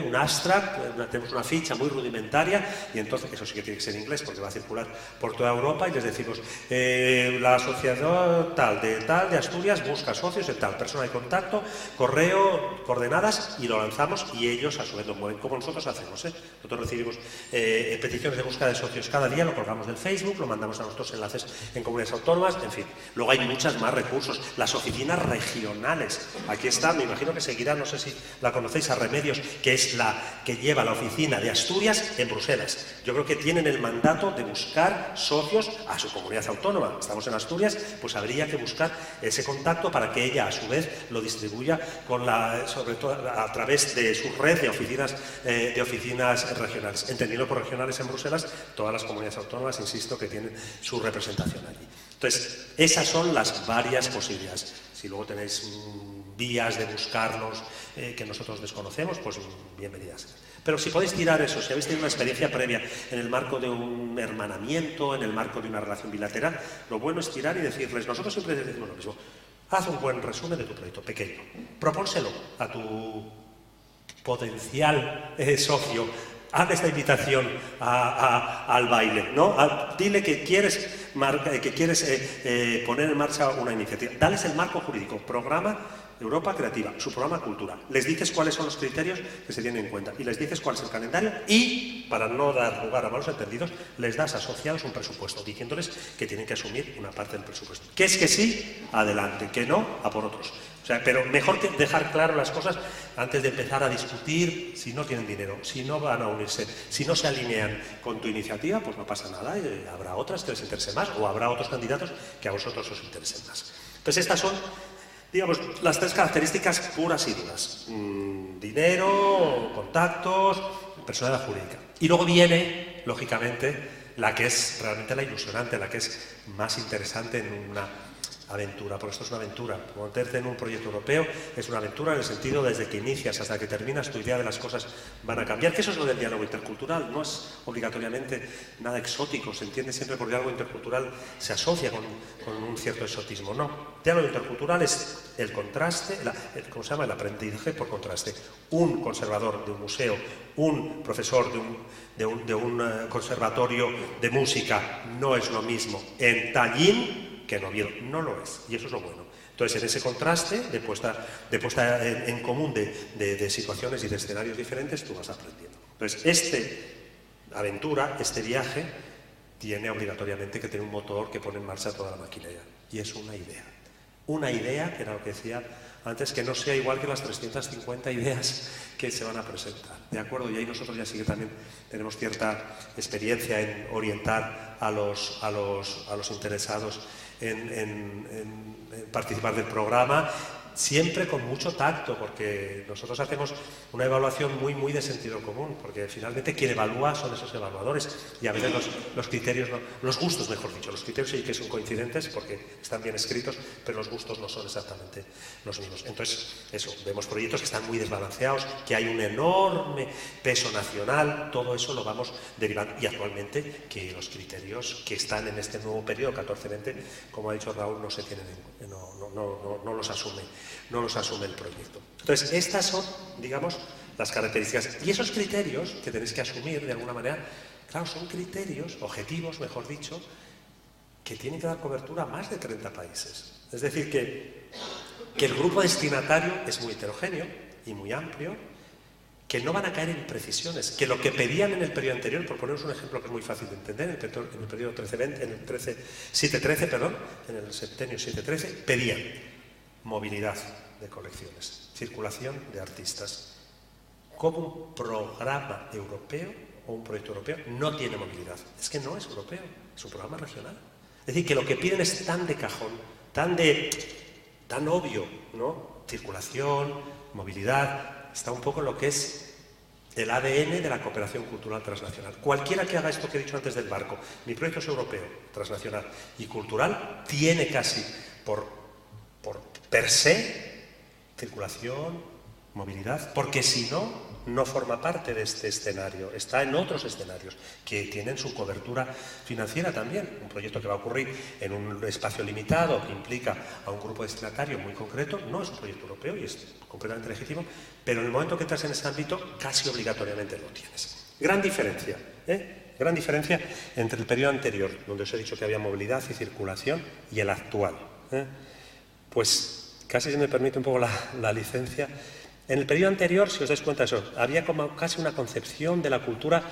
un abstract, tenemos una ficha muy rudimentaria, y entonces, eso sí que tiene que ser en inglés porque va a circular por toda Europa, y les decimos, la asociación tal de Asturias busca socios en tal, persona de contacto, correo, coordenadas, y lo lanzamos, y ellos a su vez lo mueven como nosotros hacemos. Nosotros recibimos peticiones de búsqueda de socios cada día, lo colgamos del Facebook, lo mandamos a nuestros enlaces en comunidades autónomas, en fin. Luego hay muchas más recursos. Las oficinas regionales. Aquí está, me imagino que seguirá, no sé si la conocéis, a Remedios, que es la que lleva la oficina de Asturias en Bruselas. Yo creo que tienen el mandato de buscar socios a su comunidad autónoma. Estamos en Asturias, pues habría que buscar ese contacto para que ella a su vez lo distribuya sobre todo a través de su red de oficinas regionales. Entendido por regionales en Bruselas, todas las comunidades autónomas, insisto, que tienen su representación allí. Entonces, esas son las varias posibilidades. Si luego tenéis vías de buscarlos que nosotros desconocemos, pues bienvenidas. Pero si podéis tirar eso, si habéis tenido una experiencia previa en el marco de un hermanamiento, en el marco de una relación bilateral, lo bueno es tirar y decirles, nosotros siempre decimos lo mismo, haz un buen resumen de tu proyecto, pequeño, propónselo a tu potencial socio, haz esta invitación al baile, ¿no? Dile que quieres poner en marcha una iniciativa. Dales el marco jurídico, programa Europa Creativa, su programa Cultura. Les dices cuáles son los criterios que se tienen en cuenta y les dices cuál es el calendario y, para no dar lugar a malos entendidos, les das asociados un presupuesto, diciéndoles que tienen que asumir una parte del presupuesto. Que es que sí, adelante, que no, a por otros. O sea, pero mejor que dejar claro las cosas antes de empezar a discutir si no tienen dinero, si no van a unirse, si no se alinean con tu iniciativa, pues no pasa nada, habrá otras que les interese más o habrá otros candidatos que a vosotros os interesen más. Entonces estas son, digamos, las tres características puras y duras. Dinero, contactos, personalidad jurídica. Y luego viene, lógicamente, la que es realmente la ilusionante, la que es más interesante en una aventura, porque esto es una aventura. Meterte en un proyecto europeo es una aventura en el sentido desde que inicias hasta que terminas, tu idea de las cosas van a cambiar. Que eso es lo del diálogo intercultural, no es obligatoriamente nada exótico, se entiende siempre por diálogo intercultural, se asocia con un cierto exotismo. No, diálogo intercultural es el contraste, ¿cómo se llama? El aprendizaje por contraste. Un conservador de un museo, un profesor de un conservatorio de música, no es lo mismo en Tallinn que que en Oviedo. No lo es, y eso es lo bueno. Entonces, en ese contraste de puesta en común de situaciones y de escenarios diferentes, tú vas aprendiendo. Entonces, este viaje, tiene obligatoriamente que tener un motor que pone en marcha toda la maquinaria. Y es una idea. Una idea, que era lo que decía antes, que no sea igual que las 350 ideas que se van a presentar. ¿De acuerdo? Y ahí nosotros ya sí que también tenemos cierta experiencia en orientar a los interesados en participar del programa, siempre con mucho tacto, porque nosotros hacemos una evaluación muy de sentido común, porque finalmente quien evalúa son esos evaluadores, y a veces los criterios, los gustos, mejor dicho, los criterios sí que son coincidentes porque están bien escritos, pero los gustos no son exactamente los mismos. Entonces, eso, vemos proyectos que están muy desbalanceados, que hay un enorme peso nacional, todo eso lo vamos derivando, y actualmente que los criterios que están en este nuevo periodo 14-20, como ha dicho Raúl, no se tienen no los asume el proyecto. Entonces, estas son, digamos, las características. Y esos criterios que tenéis que asumir de alguna manera, claro, son criterios, objetivos, mejor dicho, que tienen que dar cobertura a más de 30 países. Es decir, que el grupo destinatario es muy heterogéneo y muy amplio, que no van a caer en precisiones, que lo que pedían en el periodo anterior, por poneros un ejemplo que es muy fácil de entender, en el periodo 13-20, en el 7-13, perdón, en el septenio 7-13, pedían movilidad de colecciones, circulación de artistas. Como un programa europeo o un proyecto europeo no tiene movilidad. Es que no es europeo, es un programa regional. Es decir, que lo que piden es tan de cajón, tan obvio, ¿no? Circulación, movilidad, está un poco en lo que es el ADN de la cooperación cultural transnacional. Cualquiera que haga esto que he dicho antes del barco, mi proyecto es europeo, transnacional y cultural, tiene casi por per se circulación, movilidad, porque si no forma parte de este escenario, está en otros escenarios que tienen su cobertura financiera también. Un proyecto que va a ocurrir en un espacio limitado, que implica a un grupo destinatario muy concreto, no es un proyecto europeo y es completamente legítimo, pero en el momento que entras en ese ámbito, casi obligatoriamente lo tienes. Gran diferencia, gran diferencia entre el periodo anterior, donde os he dicho que había movilidad y circulación, y el actual. Pues casi se me permite un poco la licencia. En el periodo anterior, si os dais cuenta de eso, había como casi una concepción de la cultura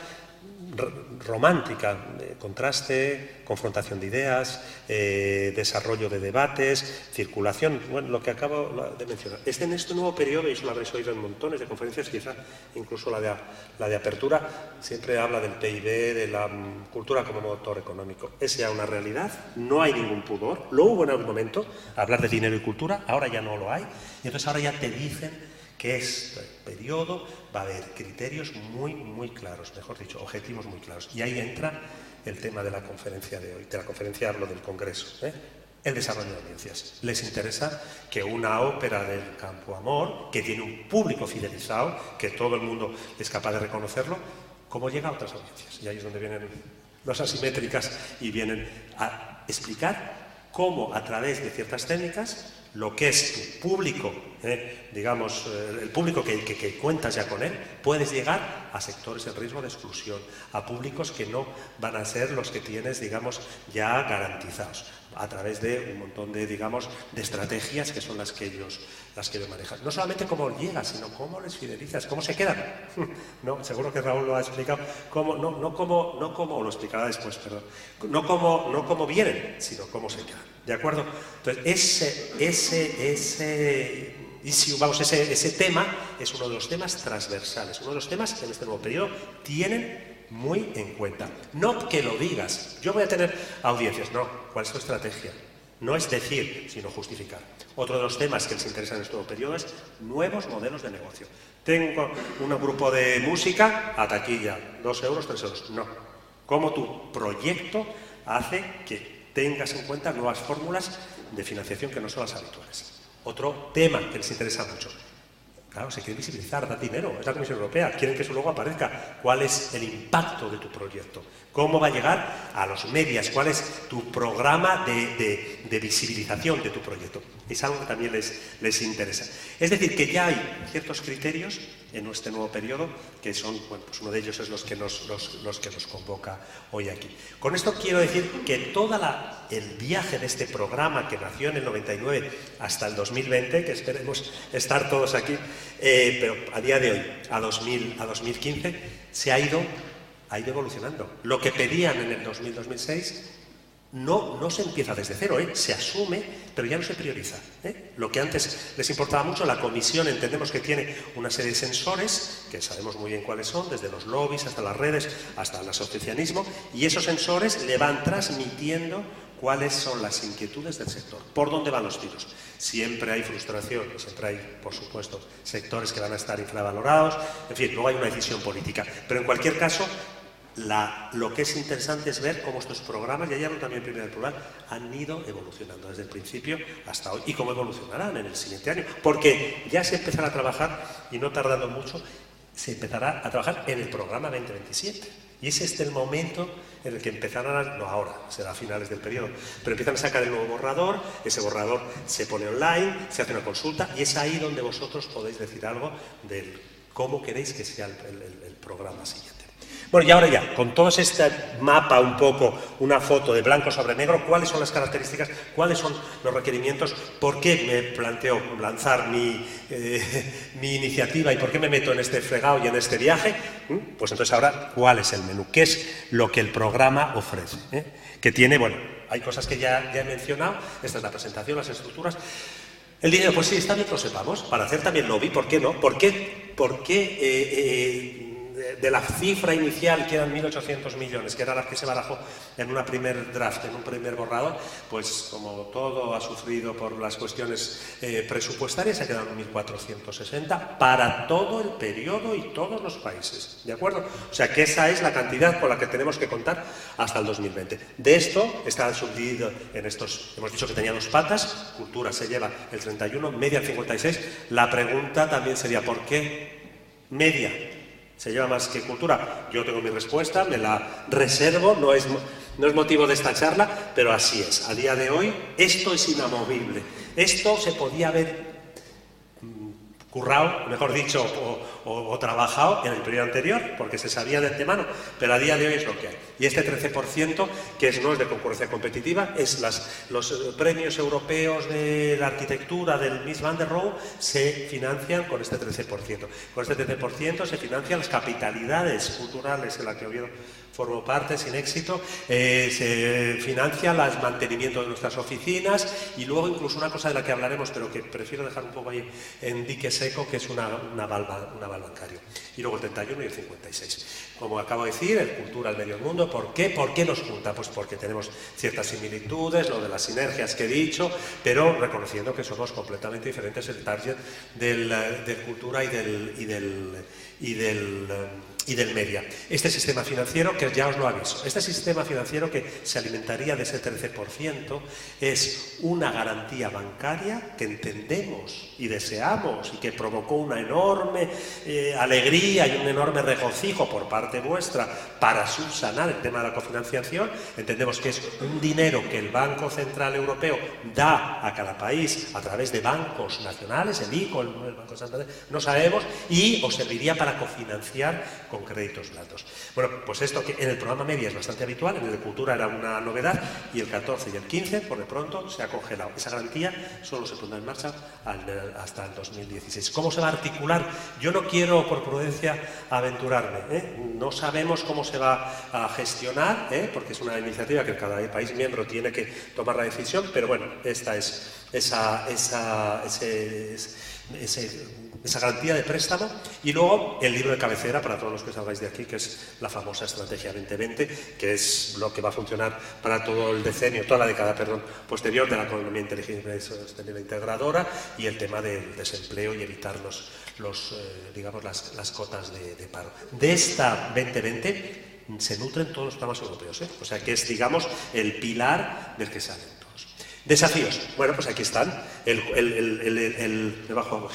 romántica, contraste, confrontación de ideas, desarrollo de debates, circulación, bueno, lo que acabo de mencionar. En este nuevo periodo, y eso lo habréis oído en montones de conferencias, quizá incluso la de apertura, siempre habla del PIB, de la cultura como motor económico. Es ya una realidad, no hay ningún pudor. Lo hubo en algún momento, hablar de dinero y cultura, ahora ya no lo hay, y entonces ahora ya te dicen que este periodo va a haber criterios muy claros, mejor dicho, objetivos muy claros. Y ahí entra el tema de la conferencia de hoy. De la conferencia hablo del Congreso, el desarrollo de audiencias. Les interesa que una ópera del Campo Amor, que tiene un público fidelizado, que todo el mundo es capaz de reconocerlo, cómo llega a otras audiencias. Y ahí es donde vienen las asimétricas y vienen a explicar cómo a través de ciertas técnicas lo que es tu público, digamos, el público que cuentas ya con él, puedes llegar a sectores en riesgo de exclusión, a públicos que no van a ser los que tienes, digamos, ya garantizados, a través de un montón de, digamos, de estrategias que son las que ellos manejan. No solamente cómo llegas, sino cómo les fidelizas, cómo se quedan. No, seguro que Raúl lo ha explicado, no cómo lo explicará después, perdón, no cómo vienen, sino cómo se quedan. ¿De acuerdo? Entonces, ese tema es uno de los temas transversales, uno de los temas que en este nuevo periodo tienen muy en cuenta. No que lo digas, yo voy a tener audiencias, no, ¿cuál es tu estrategia? No es decir, sino justificar. Otro de los temas que les interesa en este nuevo periodo es nuevos modelos de negocio. Tengo un grupo de música a taquilla, 2 euros, 3 euros. No. ¿Cómo tu proyecto hace que tengas en cuenta nuevas fórmulas de financiación que no son las habituales? Otro tema que les interesa mucho. Claro, se quiere visibilizar, da dinero, es la Comisión Europea, quieren que su logo aparezca. ¿Cuál es el impacto de tu proyecto? ¿Cómo va a llegar a los medios? ¿Cuál es tu programa de visibilización de tu proyecto? Es algo que también les interesa. Es decir, que ya hay ciertos criterios en este nuevo periodo, que son, bueno, pues uno de ellos es los que nos convoca hoy aquí. Con esto quiero decir que todo el viaje de este programa, que nació en el 99 hasta el 2020, que esperemos estar todos aquí, pero a día de hoy, a 2015, se ha ido evolucionando. Lo que pedían en el 2000-2006 no se empieza desde cero, se asume, pero ya no se prioriza. Lo que antes les importaba mucho, la comisión entendemos que tiene una serie de sensores, que sabemos muy bien cuáles son, desde los lobbies hasta las redes, hasta el asociacionismo, y esos sensores le van transmitiendo cuáles son las inquietudes del sector, por dónde van los tiros. Siempre hay frustración, siempre hay, por supuesto, sectores que van a estar infravalorados, en fin, luego hay una decisión política, pero en cualquier caso, lo que es interesante es ver cómo estos programas, y ayer también en primer lugar, han ido evolucionando desde el principio hasta hoy y cómo evolucionarán en el siguiente año, porque ya se empezará a trabajar, y no tardando mucho, se empezará a trabajar en el programa 2027. Y es el momento en el que empezarán, no ahora, será a finales del periodo, pero empiezan a sacar el nuevo borrador, ese borrador se pone online, se hace una consulta, y es ahí donde vosotros podéis decir algo de cómo queréis que sea el programa siguiente. Bueno, y ahora ya, con todo este mapa un poco, una foto de blanco sobre negro, ¿cuáles son las características? ¿Cuáles son los requerimientos? ¿Por qué me planteo lanzar mi iniciativa y por qué me meto en este fregado y en este viaje? Pues entonces ahora, ¿cuál es el menú? ¿Qué es lo que el programa ofrece? Que tiene, bueno, hay cosas que ya he mencionado, esta es la presentación, las estructuras. El dinero, pues sí, está bien que lo sepamos, para hacer también lobby, ¿por qué no? ¿Por qué de la cifra inicial, que eran 1.800 millones, que era la que se barajó en una primer draft, en un primer borrador, pues como todo ha sufrido por las cuestiones presupuestarias, se ha quedado en 1.460 para todo el periodo y todos los países, ¿de acuerdo? O sea que esa es la cantidad con la que tenemos que contar hasta el 2020. De esto está subdividido en estos, hemos dicho que tenía dos patas, cultura se lleva el 31, media el 56, la pregunta también sería, ¿por qué media se lleva más que cultura? Yo tengo mi respuesta, me la reservo, no es motivo de esta charla, pero así es. A día de hoy esto es inamovible. Esto se podía haber currado, mejor dicho, o trabajado en el periodo anterior, porque se sabía de antemano, pero a día de hoy es lo que hay. Y este 13%, que no es de concurrencia competitiva, es los premios europeos de la arquitectura del Mies van der Rohe, se financian con este 13%. Con este 13% se financian las capitalidades culturales en las que Oviedo formó parte sin éxito, se financia el mantenimiento de nuestras oficinas y luego incluso una cosa de la que hablaremos, pero que prefiero dejar un poco ahí en dique seco, que es una valva bancario. Y luego el 31 y el 56. Como acabo de decir, el cultura, el medio mundo, ¿por qué? ¿Por qué nos junta? Pues porque tenemos ciertas similitudes, lo de las sinergias que he dicho, pero reconociendo que somos completamente diferentes el target del cultura y del media. Este sistema financiero, que ya os lo aviso, este sistema financiero que se alimentaría de ese 13% es una garantía bancaria que entendemos y deseamos y que provocó una enorme alegría y un enorme regocijo por parte vuestra para subsanar el tema de la cofinanciación. Entendemos que es un dinero que el Banco Central Europeo da a cada país a través de bancos nacionales, el ICO, el Banco Santander, no sabemos, y os serviría para cofinanciar con créditos blandos. Bueno, pues esto que en el programa media es bastante habitual, en el de cultura era una novedad, y el 14 y el 15, por de pronto, se ha congelado. Esa garantía solo se pondrá en marcha hasta el 2016. ¿Cómo se va a articular? Yo no quiero, por prudencia, aventurarme, No sabemos cómo se va a gestionar, porque es una iniciativa que cada país miembro tiene que tomar la decisión, pero bueno, esta es esa garantía de préstamo, y luego el libro de cabecera para todos los que salgáis de aquí, que es la famosa Estrategia 2020, que es lo que va a funcionar para todo el decenio, toda la década, posterior, de la economía inteligente y sostenible integradora, y el tema del desempleo y evitar digamos, las cotas de paro. De esta 2020 se nutren todos los programas europeos, o sea que es, digamos, el pilar del que salen todos. Desafíos. Bueno, pues aquí están. Debajo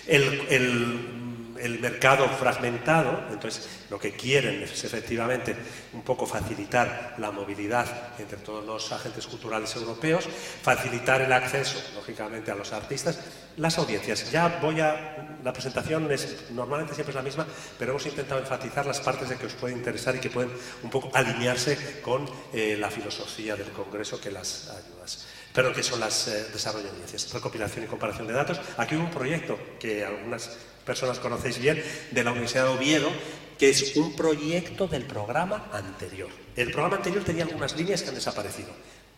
El mercado fragmentado, entonces lo que quieren es efectivamente un poco facilitar la movilidad entre todos los agentes culturales europeos, facilitar el acceso, lógicamente, a los artistas, las audiencias. La presentación normalmente siempre es la misma, pero hemos intentado enfatizar las partes de que os puede interesar y que pueden un poco alinearse con la filosofía del Congreso que las ayudas. Pero que son las desarrollo de audiencias, recopilación y comparación de datos. Aquí hay un proyecto que algunas personas conocéis bien, de la Universidad de Oviedo, que es un proyecto del programa anterior. El programa anterior tenía algunas líneas que han desaparecido.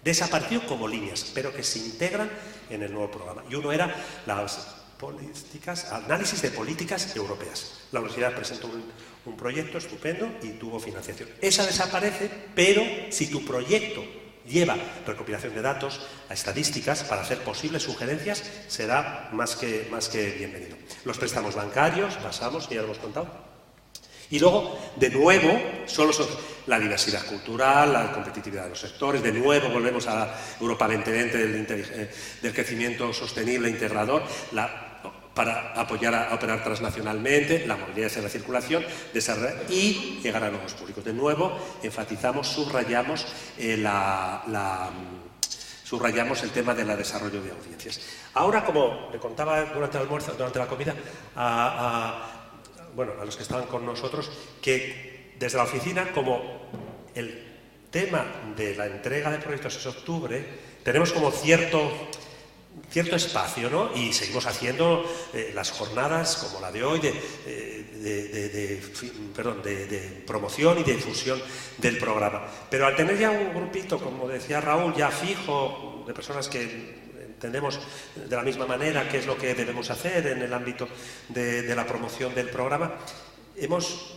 Desapareció como líneas, pero que se integran en el nuevo programa. Y uno era análisis de políticas europeas. La universidad presentó un proyecto estupendo y tuvo financiación. Esa desaparece, pero si tu proyecto lleva recopilación de datos, a estadísticas, para hacer posibles sugerencias, será más que bienvenido. Los préstamos bancarios, pasamos, que ya lo hemos contado. Y luego, de nuevo, solo son la diversidad cultural, la competitividad de los sectores, de nuevo volvemos a Europa 2020 del crecimiento sostenible e integrador, para apoyar a operar transnacionalmente, la movilidad y la circulación, y llegar a nuevos públicos. De nuevo, enfatizamos, subrayamos el tema del desarrollo de audiencias. Ahora, como le contaba durante el almuerzo, durante la comida, a los que estaban con nosotros, que desde la oficina, como el tema de la entrega de proyectos es octubre, tenemos como cierto espacio, ¿no? Y seguimos haciendo las jornadas como la de hoy de promoción y de difusión del programa. Pero al tener ya un grupito, como decía Raúl, ya fijo, de personas que entendemos de la misma manera qué es lo que debemos hacer en el ámbito de la promoción del programa, hemos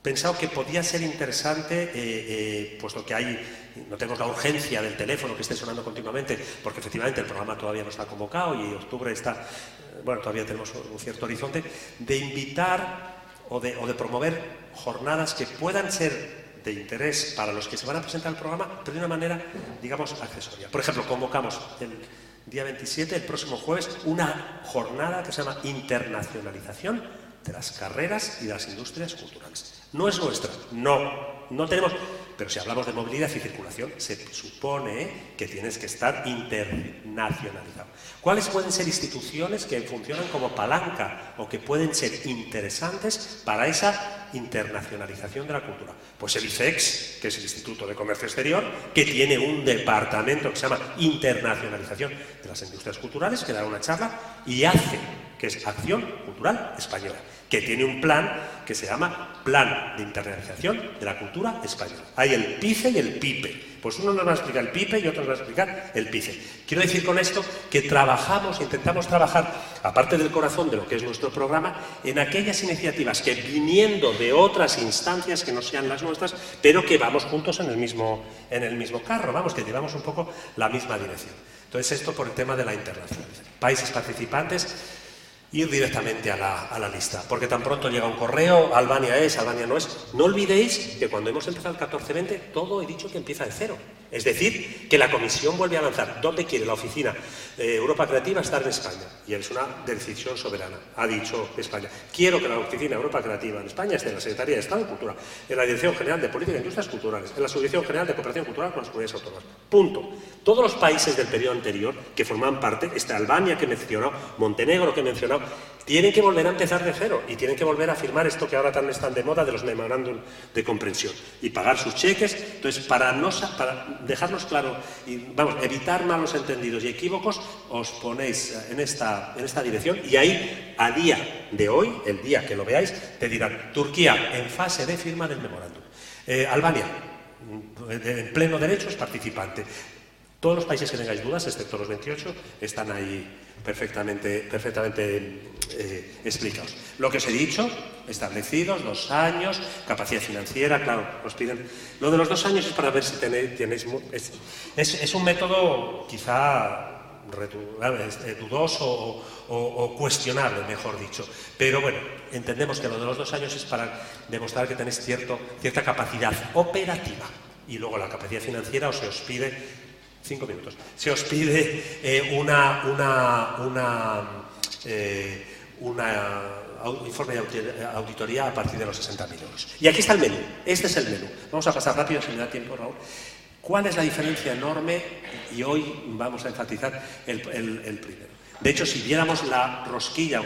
pensado que podía ser interesante, puesto que no tenemos la urgencia del teléfono que esté sonando continuamente, porque efectivamente el programa todavía no está convocado y octubre está, todavía tenemos un cierto horizonte, de invitar o de promover jornadas que puedan ser de interés para los que se van a presentar al programa, pero de una manera, digamos, accesoria. Por ejemplo, convocamos el día 27, el próximo jueves, una jornada que se llama Internacionalización de las carreras y de las industrias culturales. No es nuestra, no tenemos, pero si hablamos de movilidad y circulación, se supone que tienes que estar internacionalizado. ¿Cuáles pueden ser instituciones que funcionan como palanca o que pueden ser interesantes para esa internacionalización de la cultura? Pues el ICEX, que es el Instituto de Comercio Exterior, que tiene un departamento que se llama Internacionalización de las Industrias Culturales, que da una charla, y ACE, que es Acción Cultural Española, que tiene un plan que se llama Plan de Internacionalización de la Cultura Española. Hay el PICE y el PIPE. Pues uno nos va a explicar el PIPE y otro nos va a explicar el PICE. Quiero decir con esto que intentamos trabajar, aparte del corazón de lo que es nuestro programa, en aquellas iniciativas que, viniendo de otras instancias que no sean las nuestras, pero que vamos juntos en el mismo carro, que llevamos un poco la misma dirección. Entonces, esto por el tema de la internacionalización. Países participantes, ir directamente a la lista, porque tan pronto llega un correo, Albania es, Albania no es. No olvidéis que cuando hemos empezado el 14-20, todo he dicho que empieza de cero. Es decir, que la Comisión vuelve a lanzar dónde quiere la oficina Europa Creativa estar en España. Y es una decisión soberana. Ha dicho España, quiero que la oficina Europa Creativa en España esté en la Secretaría de Estado de Cultura, en la Dirección General de Política e Industrias Culturales, en la Subdirección General de Cooperación Cultural con las comunidades autónomas. Punto. Todos los países del periodo anterior que forman parte, Albania que he mencionado, Montenegro que he mencionado, tienen que volver a empezar de cero y tienen que volver a firmar esto que ahora también están de moda de los memorándum de comprensión y pagar sus cheques. Entonces, para dejarnos claro y evitar malos entendidos y equívocos, os ponéis en esta dirección y ahí, a día de hoy, el día que lo veáis, te dirán Turquía en fase de firma del memorándum, Albania en pleno derecho es participante. Todos los países que tengáis dudas, excepto los 28, están ahí perfectamente explicados. Lo que os he dicho, establecidos, 2 años, capacidad financiera, claro, nos piden. Lo de los 2 años es para ver si tenéis... Es un método quizá dudoso o cuestionable, mejor dicho. Pero bueno, entendemos que lo de los 2 años es para demostrar que tenéis cierta capacidad operativa. Y luego la capacidad financiera se os pide... 5 minutos. Se os pide informe de auditoría a partir de los 60.000 euros. Y aquí está el menú, este es el menú. Vamos a pasar rápido, si me da tiempo, Raúl. ¿Cuál es la diferencia enorme? Y hoy vamos a enfatizar el primero. De hecho, si viéramos la rosquilla,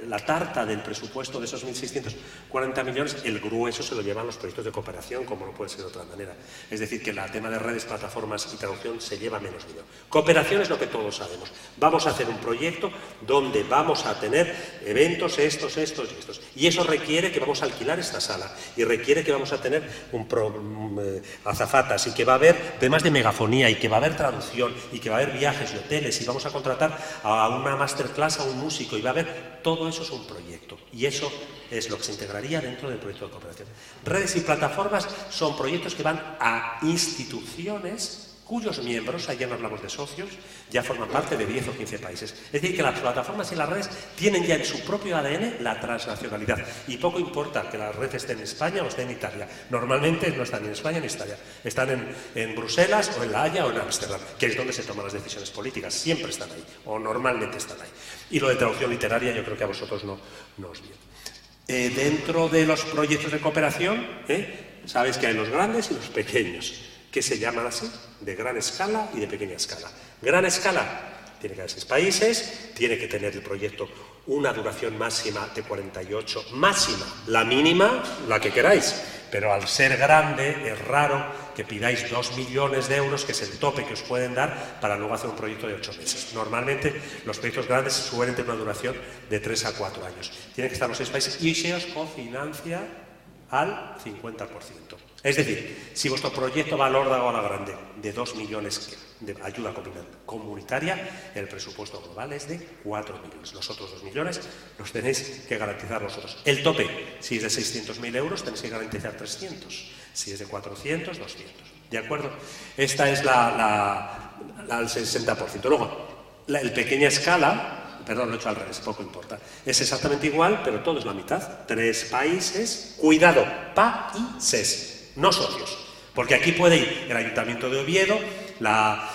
la tarta del presupuesto de esos 1.640 millones, el grueso se lo llevan los proyectos de cooperación, como no puede ser de otra manera. Es decir, que el tema de redes, plataformas y traducción se lleva menos dinero. Cooperación es lo que todos sabemos. Vamos a hacer un proyecto donde vamos a tener eventos, estos y estos. Y eso requiere que vamos a alquilar esta sala y requiere que vamos a tener azafatas y que va a haber temas de megafonía y que va a haber traducción y que va a haber viajes y hoteles y vamos a contratar a una masterclass a un músico y va a haber todo eso. Es un proyecto y eso es lo que se integraría dentro del proyecto de cooperación. Redes y plataformas son proyectos que van a instituciones cuyos miembros, ayer no hablamos de socios, ya forman parte de 10 o 15 países. Es decir, que las plataformas y las redes tienen ya en su propio ADN la transnacionalidad y poco importa que la red esté en España o esté en Italia. Normalmente no están ni en España ni en Italia, están en Bruselas o en La Haya o en Ámsterdam, que es donde se toman las decisiones políticas. Siempre están ahí o normalmente están ahí. Y lo de traducción literaria yo creo que a vosotros no os viene. Dentro de los proyectos de cooperación, sabéis que hay los grandes y los pequeños, que se llaman así, de gran escala y de pequeña escala. Gran escala, tiene que haber 6 países, tiene que tener el proyecto una duración máxima de 48, máxima, la mínima, la que queráis, pero al ser grande es raro que pidáis 2 millones de euros, que es el tope que os pueden dar para luego hacer un proyecto de 8 meses. Normalmente los proyectos grandes suelen tener una duración de 3 a 4 años. Tienen que estar los 6 países y se os cofinancia al 50%. Es decir, si vuestro proyecto va al órdago a la grande de 2 millones de ayuda comunitaria, el presupuesto global es de 4 millones. Los otros 2 millones los tenéis que garantizar vosotros. El tope, si es de 600.000 euros, tenéis que garantizar 300. Si es de 400, 200. ¿De acuerdo? Esta es al 60%. Luego, el pequeña escala, perdón, lo he hecho al revés, poco importa. Es exactamente igual, pero todo es la mitad. 3 países, cuidado, países. No socios, porque aquí puede ir el Ayuntamiento de Oviedo, la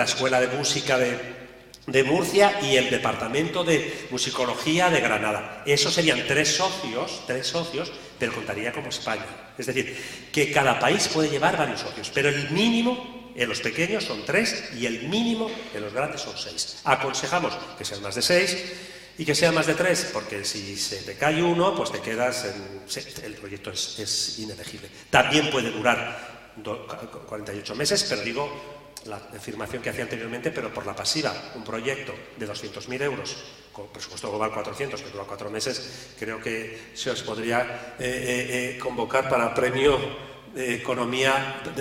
Escuela de Música de Murcia y el Departamento de Musicología de Granada. Esos serían 3 socios, pero contaría como España. Es decir, que cada país puede llevar varios socios, pero el mínimo en los pequeños son 3 y el mínimo en los grandes son 6. Aconsejamos que sean más de 6. Y que sea más de 3, porque si se te cae uno, pues te quedas el proyecto es inelegible. También puede durar 48 meses, pero digo la afirmación que hacía anteriormente, pero por la pasiva. Un proyecto de 200.000 euros, con presupuesto global 400, que dura 4 meses, creo que se os podría convocar para premio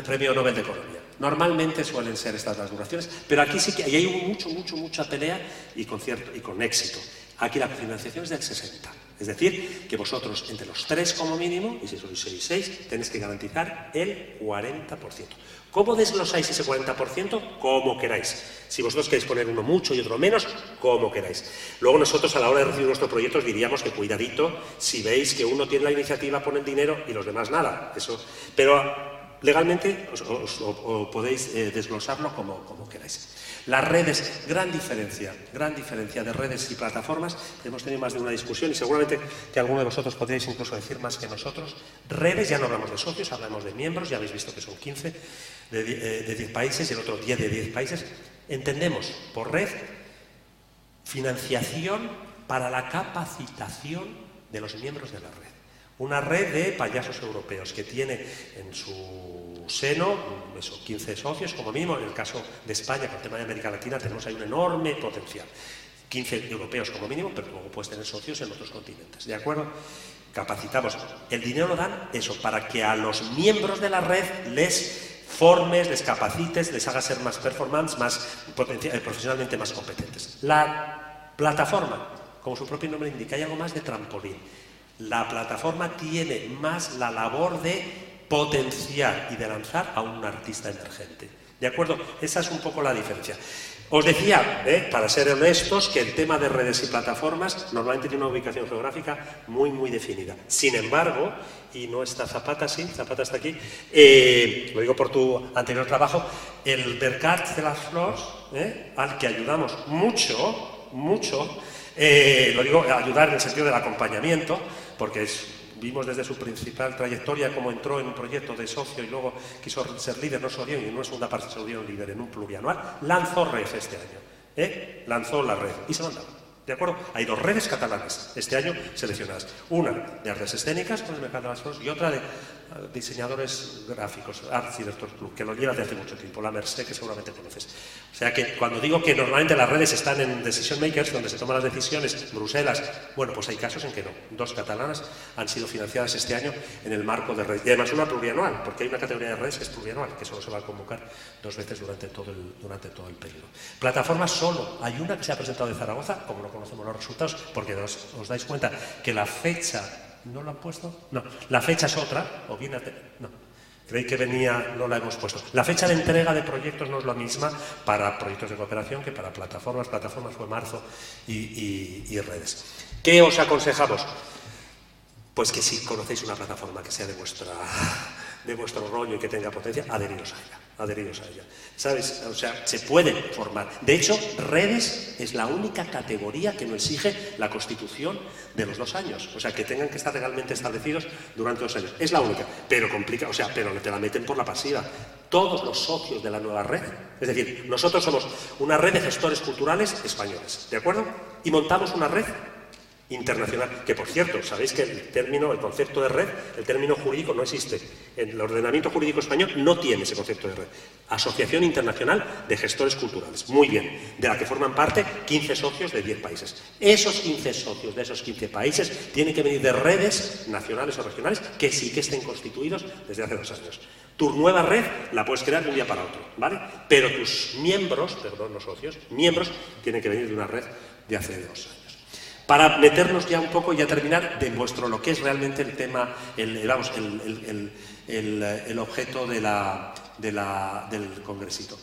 premio Nobel de Economía. Normalmente suelen ser estas las duraciones, pero aquí sí que hay mucha pelea y con éxito. Aquí la financiación es del 60%. Es decir, que vosotros, entre los 3 como mínimo, y si sois 6, tenéis que garantizar el 40%. ¿Cómo desglosáis ese 40%? Como queráis. Si vosotros queréis poner uno mucho y otro menos, como queráis. Luego nosotros a la hora de recibir nuestros proyectos diríamos que cuidadito, si veis que uno tiene la iniciativa, pone el dinero y los demás nada. Pero legalmente os podéis desglosarlo como queráis. Las redes, gran diferencia de redes y plataformas. Hemos tenido más de una discusión y seguramente que alguno de vosotros podríais incluso decir más que nosotros. Redes, ya no hablamos de socios, hablamos de miembros, ya habéis visto que son 15 de 10 países y el otro 10 de 10 países. Entendemos por red financiación para la capacitación de los miembros de la red. Una red de payasos europeos que tiene en su seno 15 socios como mínimo. En el caso de España, con el tema de América Latina, tenemos ahí un enorme potencial. 15 europeos como mínimo, pero luego puedes tener socios en otros continentes. ¿De acuerdo? Capacitamos. El dinero lo dan eso, para que a los miembros de la red les formes, les capacites, les hagas ser más performance, profesionalmente más competentes. La plataforma, como su propio nombre indica, hay algo más de trampolín. La plataforma tiene más la labor de potenciar y de lanzar a un artista emergente. ¿De acuerdo? Esa es un poco la diferencia. Os decía, para ser honestos, que el tema de redes y plataformas normalmente tiene una ubicación geográfica muy definida. Sin embargo, y no está Zapata, sí, Zapata está aquí, lo digo por tu anterior trabajo, el Mercat de las Flors, al que ayudamos mucho, Lo digo, ayudar en el sentido del acompañamiento, porque vimos desde su principal trayectoria cómo entró en un proyecto de socio y luego quiso ser líder, no se dio, y en una segunda parte se dio líder en un plurianual. Lanzó red este año, lanzó la red y se mandaba. ¿De acuerdo? Hay 2 redes catalanas este año seleccionadas. Una de artes escénicas con el mercado de las flores y otra de diseñadores gráficos, Arts Directors Club, que lo lleva desde hace mucho tiempo, la Merced, que seguramente conoces. O sea que cuando digo que normalmente las redes están en decision makers, donde se toman las decisiones, Bruselas, bueno, pues hay casos en que no. 2 catalanas han sido financiadas este año en el marco de red. Y además una plurianual, porque hay una categoría de redes que es plurianual, que solo se va a convocar 2 veces durante todo el periodo. Plataformas solo. Hay una que se ha presentado de Zaragoza, como no conocemos los resultados, porque os dais cuenta que la fecha... ¿No lo han puesto? No, la fecha es otra, o bien... No, creí que venía, no la hemos puesto. La fecha de entrega de proyectos no es la misma para proyectos de cooperación que para plataformas. Plataformas fue marzo y redes. ¿Qué os aconsejamos? Pues que si conocéis una plataforma que sea de vuestro rollo y que tenga potencia, adheriros a ella. ¿Sabes? O sea, se puede formar. De hecho, redes es la única categoría que no exige la Constitución de los 2 años. O sea, que tengan que estar legalmente establecidos durante 2 años. Es la única, pero complica, o sea, pero te la meten por la pasiva. Todos los socios de la nueva red, es decir, nosotros somos una red de gestores culturales españoles, ¿de acuerdo? Y montamos una red internacional, que por cierto, sabéis que el concepto de red, el término jurídico no existe. En el ordenamiento jurídico español no tiene ese concepto de red. Asociación Internacional de Gestores Culturales, muy bien, de la que forman parte 15 socios de 10 países. Esos 15 socios de esos 15 países tienen que venir de redes nacionales o regionales que sí que estén constituidos desde hace 2 años. Tu nueva red la puedes crear de un día para otro, ¿vale? Pero tus miembros, perdón, los socios, miembros, tienen que venir de una red de hace 2 años. Para meternos ya un poco y ya terminar de lo que es realmente el tema, el objeto del congresito.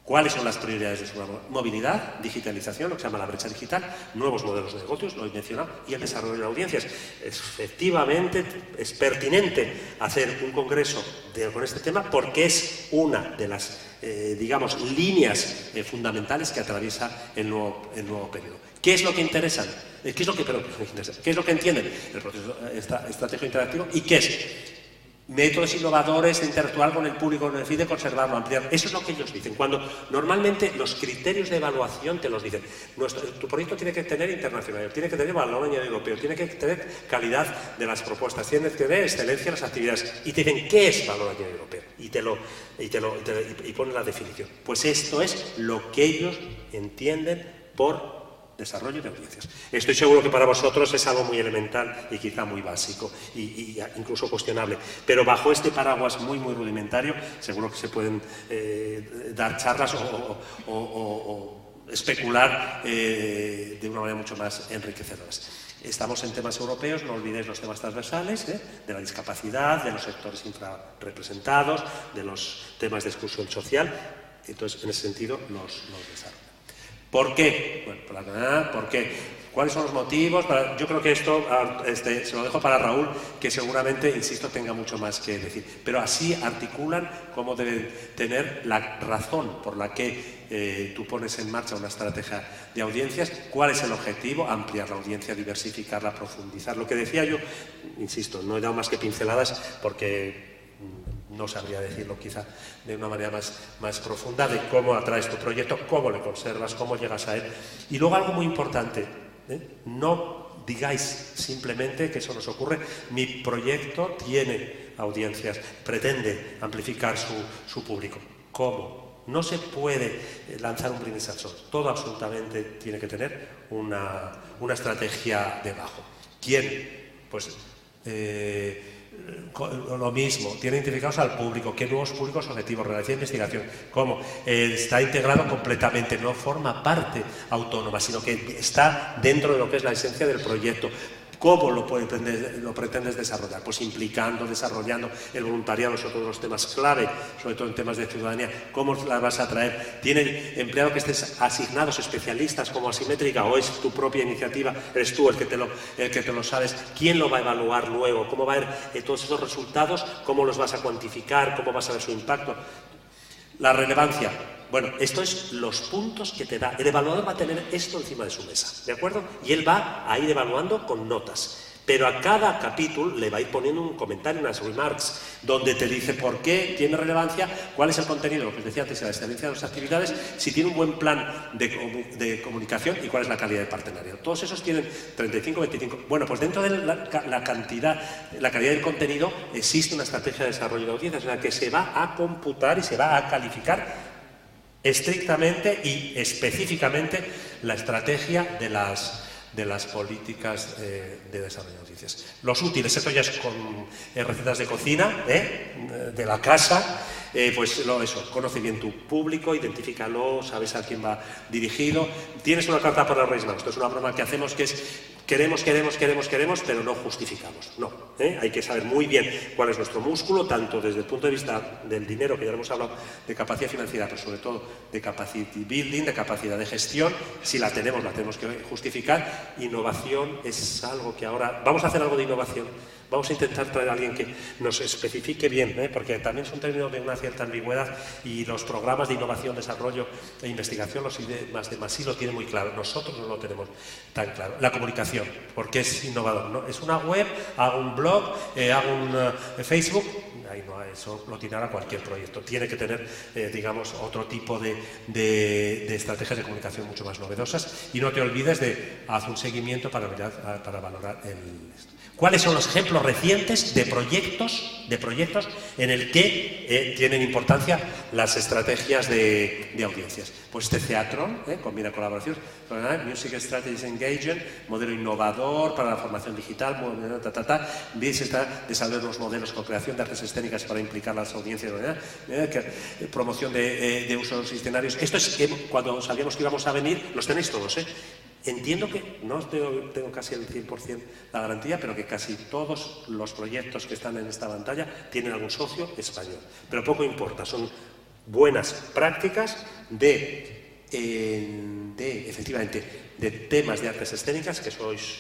¿Cuáles son las prioridades de su movilidad, digitalización, lo que se llama la brecha digital, nuevos modelos de negocios, lo he mencionado, y el desarrollo de audiencias? Efectivamente, es pertinente hacer un congreso con este tema porque es una de las, digamos, líneas fundamentales que atraviesa el nuevo periodo. ¿Qué es lo que interesa? ¿Qué es lo que entienden? El proceso estratégico interactivo. ¿Y qué es? Métodos innovadores de interactuar con el público con el fin de conservarlo, ampliar. Eso es lo que ellos dicen. Cuando normalmente los criterios de evaluación te los dicen. Tu proyecto tiene que tener internacionalidad, tiene que tener valor añadido europeo, tiene que tener calidad de las propuestas, tiene que tener excelencia en las actividades. Y te dicen, ¿qué es valor añadido europeo? Y ponen la definición. Pues esto es lo que ellos entienden por desarrollo de audiencias. Estoy seguro que para vosotros es algo muy elemental y quizá muy básico y incluso cuestionable, pero bajo este paraguas muy rudimentario seguro que se pueden dar charlas o especular de una manera mucho más enriquecedoras. Estamos en temas europeos, no olvidéis los temas transversales, de la discapacidad, de los sectores infrarrepresentados, de los temas de exclusión social. Entonces, en ese sentido, los desarrollo. ¿Por qué? Bueno, ¿por qué? ¿Cuáles son los motivos? Yo creo que esto se lo dejo para Raúl, que seguramente, insisto, tenga mucho más que decir. Pero así articulan cómo deben tener la razón por la que tú pones en marcha una estrategia de audiencias. ¿Cuál es el objetivo? Ampliar la audiencia, diversificarla, profundizar. Lo que decía yo, insisto, no he dado más que pinceladas porque no sabría decirlo quizá de una manera más profunda de cómo atraes tu proyecto, cómo le conservas, cómo llegas a él. Y luego algo muy importante, no digáis simplemente que eso nos ocurre, mi proyecto tiene audiencias, pretende amplificar su público. ¿Cómo? No se puede lanzar un brindis al sol, todo absolutamente tiene que tener una estrategia debajo. ¿Quién? Pues lo mismo, tiene identificados al público, qué nuevos públicos objetivos, relación de investigación, cómo está integrado completamente, no forma parte autónoma, sino que está dentro de lo que es la esencia del proyecto. ¿Cómo lo pretendes desarrollar? Pues implicando, desarrollando el voluntariado, sobre todo los temas clave, sobre todo en temas de ciudadanía. ¿Cómo la vas a traer? ¿Tiene empleado que estés asignados especialistas como Asimétrica o es tu propia iniciativa? ¿Eres tú el que te lo sabes? ¿Quién lo va a evaluar luego? ¿Cómo va a ver todos esos resultados? ¿Cómo los vas a cuantificar? ¿Cómo vas a ver su impacto? La relevancia. Bueno, esto es los puntos que te da. El evaluador va a tener esto encima de su mesa, ¿de acuerdo? Y él va a ir evaluando con notas. Pero a cada capítulo le va a ir poniendo un comentario, unas remarks, donde te dice por qué tiene relevancia, cuál es el contenido, lo que os decía antes, la excelencia de las actividades, si tiene un buen plan de comunicación y cuál es la calidad de partenariado. Todos esos tienen 35, 25... Bueno, pues dentro de la cantidad, la calidad del contenido, existe una estrategia de desarrollo de audiencias, o sea, que se va a computar y se va a calificar estrictamente y específicamente la estrategia de las políticas de desarrollo de audiencias. Los útiles, esto ya es con recetas de cocina, de la casa, pues eso, conoce bien tu público, identifícalo, sabes a quién va dirigido. Tienes una carta para los Reyes Magos. Esto es una broma que hacemos que es queremos, pero no justificamos. No, hay que saber muy bien cuál es nuestro músculo, tanto desde el punto de vista del dinero, que ya lo hemos hablado, de capacidad financiera, pero sobre todo de capacity building, de capacidad de gestión. Si la tenemos que justificar. Innovación es algo que ahora... Vamos a hacer algo de innovación. Vamos a intentar traer a alguien que nos especifique bien, porque también son términos de una cierta ambigüedad y los programas de innovación, desarrollo e investigación, los demás sí lo tienen muy claro. Nosotros no lo tenemos tan claro. La comunicación, porque es innovador, ¿no? Es una web, hago un blog, hago un Facebook... Ahí no, eso lo tiene ahora cualquier proyecto. Tiene que tener, digamos, otro tipo de estrategias de comunicación mucho más novedosas. Y no te olvides de hacer un seguimiento para valorar ¿Cuáles son los ejemplos recientes de proyectos en el que tienen importancia las estrategias de audiencias? Pues este Theatron combina colaboraciones, Music Strategies Engagement, modelo innovador para la formación digital, BIS está desarrollando los modelos con creación de artes escénicas para implicar las audiencias, promoción de uso de los escenarios. Esto es que cuando sabíamos que íbamos a venir, los tenéis todos, Entiendo que no tengo casi el 100% la garantía, pero que casi todos los proyectos que están en esta pantalla tienen algún socio español. Pero poco importa, son buenas prácticas efectivamente, de temas de artes escénicas, que sois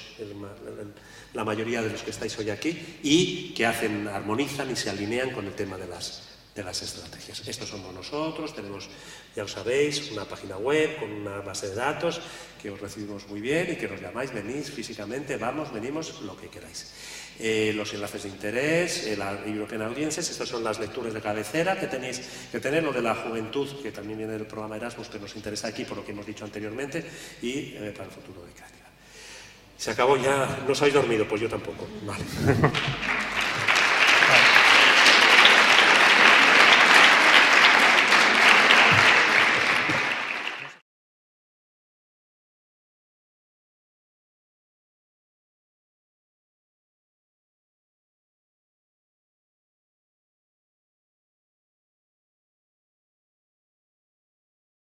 la mayoría de los que estáis hoy aquí, y que armonizan y se alinean con el tema de las estrategias. Estos somos nosotros, tenemos, ya lo sabéis, una página web con una base de datos que os recibimos muy bien y que nos llamáis, venís físicamente, venimos, lo que queráis. Los enlaces de interés, la European Audiences, estas son las lecturas de cabecera que tenéis que tener, lo de la juventud, que también viene del programa Erasmus, que nos interesa aquí por lo que hemos dicho anteriormente, y para el futuro de Creativa. Se acabó ya, ¿no os habéis dormido? Pues yo tampoco. Vale.